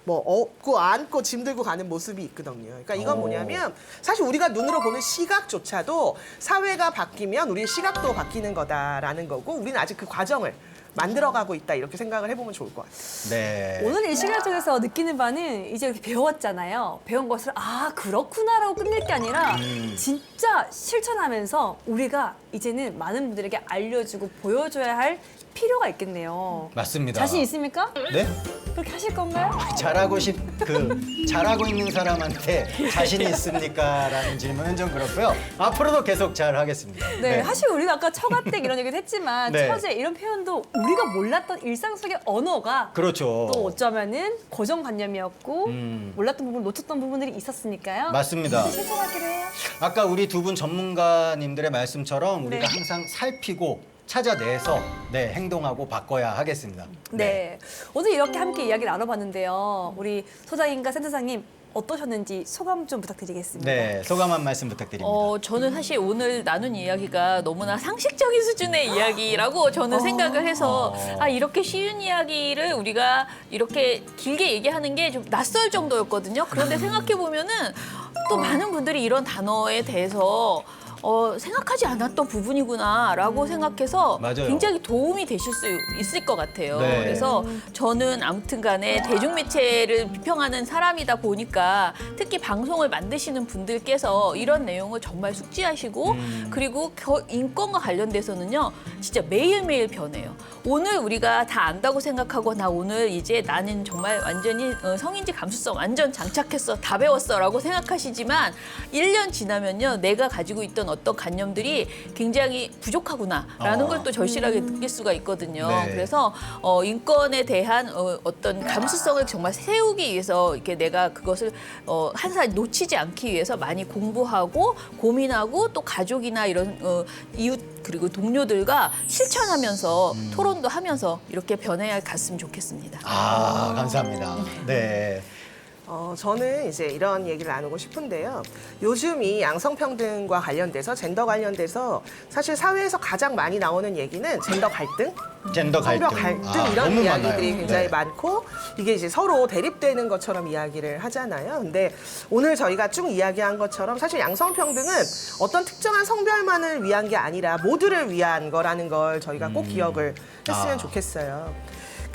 업고 안고 짐 들고 가는 모습이 있거든요. 그러니까 이건 뭐냐면 사실 우리가 눈으로 보는 시각조차도 사회가 바뀌면 우리의 시각도 바뀌는 거다라는 거고 우리는 아직 그 과정을 만들어가고 있다 이렇게 생각을 해보면 좋을 것 같아요. 네. 오늘 이 시간을 통해서 느끼는 바는 이제 이렇게 배웠잖아요. 배운 것을 그렇구나라고 끝낼 게 아니라 진짜 실천하면서 우리가 이제는 많은 분들에게 알려주고 보여줘야 할 필요가 있겠네요. 맞습니다. 자신 있습니까? 네? 그렇게 하실 건가요? 잘하고 있는 사람한테 자신이 있습니까라는 질문은 좀 그렇고요. 앞으로도 계속 잘 하겠습니다. 네, 사실 우리가 아까 처가댁 이런 얘기도 했지만 네. 처제 이런 표현도 우리가 몰랐던 일상 속의 언어가 그렇죠. 또 어쩌면은 고정관념이었고 음. 몰랐던 부분, 놓쳤던 부분들이 있었으니까요. 맞습니다. 실천하기로 해요. 아까 우리 두 분 전문가님들의 말씀처럼 우리가 네. 항상 살피고 찾아내서 네, 행동하고 바꿔야 하겠습니다. 네. 오늘 이렇게 함께 이야기 나눠봤는데요. 우리 소장님과 센터장님 어떠셨는지 소감 좀 부탁드리겠습니다. 네, 소감 한 말씀 부탁드립니다. 저는 사실 오늘 나눈 이야기가 너무나 상식적인 수준의 이야기라고 저는 생각을 해서 이렇게 쉬운 이야기를 우리가 이렇게 길게 얘기하는 게 좀 낯설 정도였거든요. 그런데 생각해 보면은 또 많은 분들이 이런 단어에 대해서 생각하지 않았던 부분이구나라고 생각해서 맞아요. 굉장히 도움이 되실 수 있을 것 같아요. 네. 그래서 저는 아무튼 간에 대중매체를 비평하는 사람이다 보니까 특히 방송을 만드시는 분들께서 이런 내용을 정말 숙지하시고 그리고 인권과 관련돼서는요 진짜 매일매일 변해요. 오늘 우리가 다 안다고 생각하고 나 오늘 이제 나는 정말 완전히 성인지 감수성 완전 장착했어 다 배웠어 라고 생각하시지만 1년 지나면요 내가 가지고 있던 어떤 관념들이 굉장히 부족하구나라는 걸 또 절실하게 느낄 수가 있거든요. 네. 그래서 인권에 대한 어떤 감수성을 정말 세우기 위해서 이렇게 내가 그것을 항상 놓치지 않기 위해서 많이 공부하고 고민하고 또 가족이나 이런 이웃 그리고 동료들과 실천하면서 토론도 하면서 이렇게 변해야 갔으면 좋겠습니다. 감사합니다. 네. 저는 이제 이런 얘기를 나누고 싶은데요. 요즘 이 양성평등과 관련돼서 젠더 관련돼서 사실 사회에서 가장 많이 나오는 얘기는 젠더 갈등, 젠더 갈등. 성별 갈등 이런 너무 이야기들이 많아요. 굉장히 네. 많고 이게 이제 서로 대립되는 것처럼 이야기를 하잖아요. 근데 오늘 저희가 쭉 이야기한 것처럼 사실 양성평등은 어떤 특정한 성별만을 위한 게 아니라 모두를 위한 거라는 걸 저희가 꼭 기억을 했으면 좋겠어요.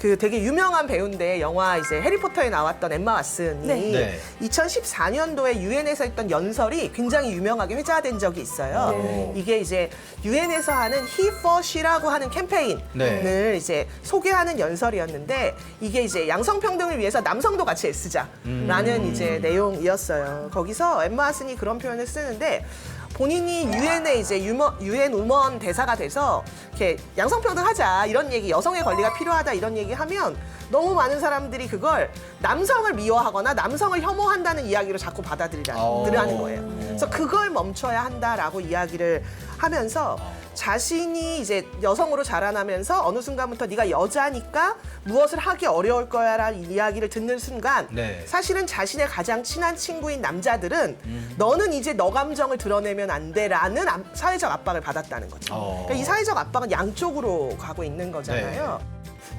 그 되게 유명한 배우인데 영화 이제 해리포터에 나왔던 엠마 왓슨이 네. 2014년도에 유엔에서 했던 연설이 굉장히 유명하게 회자된 적이 있어요. 네. 이게 이제 유엔에서 하는 He for She라고 하는 캠페인을 네. 이제 소개하는 연설이었는데 이게 이제 양성평등을 위해서 남성도 같이 애쓰자라는 이제 내용이었어요. 거기서 엠마 왓슨이 그런 표현을 쓰는데 본인이 유엔의 이제 유엔 우먼 대사가 돼서 이렇게 양성평등 하자 이런 얘기, 여성의 권리가 필요하다 이런 얘기 하면 너무 많은 사람들이 그걸 남성을 미워하거나 남성을 혐오한다는 이야기로 자꾸 받아들이라는 거예요. 그래서 그걸 멈춰야 한다라고 이야기를 하면서 자신이 이제 여성으로 자라나면서 어느 순간부터 네가 여자니까 무엇을 하기 어려울 거야라는 이야기를 듣는 순간 네. 사실은 자신의 가장 친한 친구인 남자들은 너는 이제 너 감정을 드러내면 안 돼라는 사회적 압박을 받았다는 거죠. 그러니까 이 사회적 압박은 양쪽으로 가고 있는 거잖아요.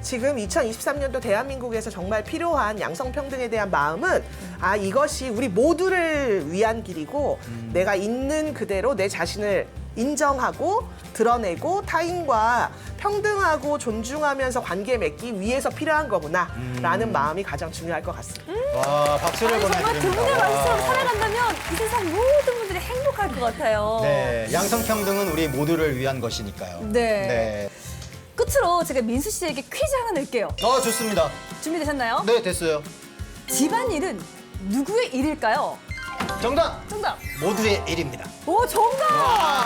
지금 2023년도 대한민국에서 정말 필요한 양성평등에 대한 마음은 이것이 우리 모두를 위한 길이고 내가 있는 그대로 내 자신을 인정하고 드러내고 타인과 평등하고 존중하면서 관계 맺기 위해서 필요한 거구나라는 마음이 가장 중요할 것 같습니다. 와, 박수를 정말 두 보내드립니다. 분의 말씀처럼 와. 살아간다면 이 세상 모든 분들이 행복할 것 같아요. 네, 양성평등은 우리 모두를 위한 것이니까요. 네. 끝으로 제가 민수 씨에게 퀴즈 하나 낼게요. 좋습니다. 준비되셨나요? 네, 됐어요. 집안일은 누구의 일일까요? 정답! 정답. 모두의 일입니다. 오, 정답! 와.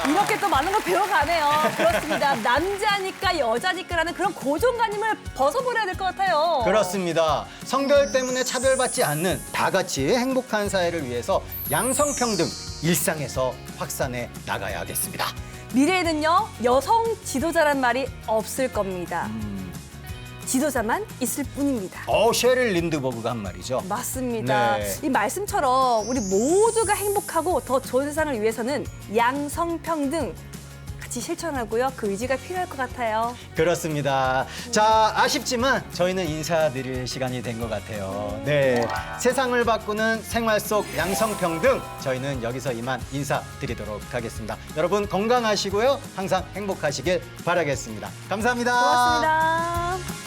이렇게 또 많은 걸 배워가네요. 그렇습니다. 남자니까 여자니까라는 그런 고정관념을 벗어버려야 될 것 같아요. 그렇습니다. 성별 때문에 차별받지 않는 다 같이 행복한 사회를 위해서 양성평등 일상에서 확산해 나가야 하겠습니다. 미래에는요, 여성 지도자란 말이 없을 겁니다. 지도자만 있을 뿐입니다. 셰릴 린드버그가 한 말이죠. 맞습니다. 네. 이 말씀처럼 우리 모두가 행복하고 더 좋은 세상을 위해서는 양성평등 같이 실천하고요. 그 의지가 필요할 것 같아요. 그렇습니다. 자, 아쉽지만 저희는 인사드릴 시간이 된 것 같아요. 네, 세상을 바꾸는 생활 속 양성평등 저희는 여기서 이만 인사드리도록 하겠습니다. 여러분 건강하시고요. 항상 행복하시길 바라겠습니다. 감사합니다. 고맙습니다.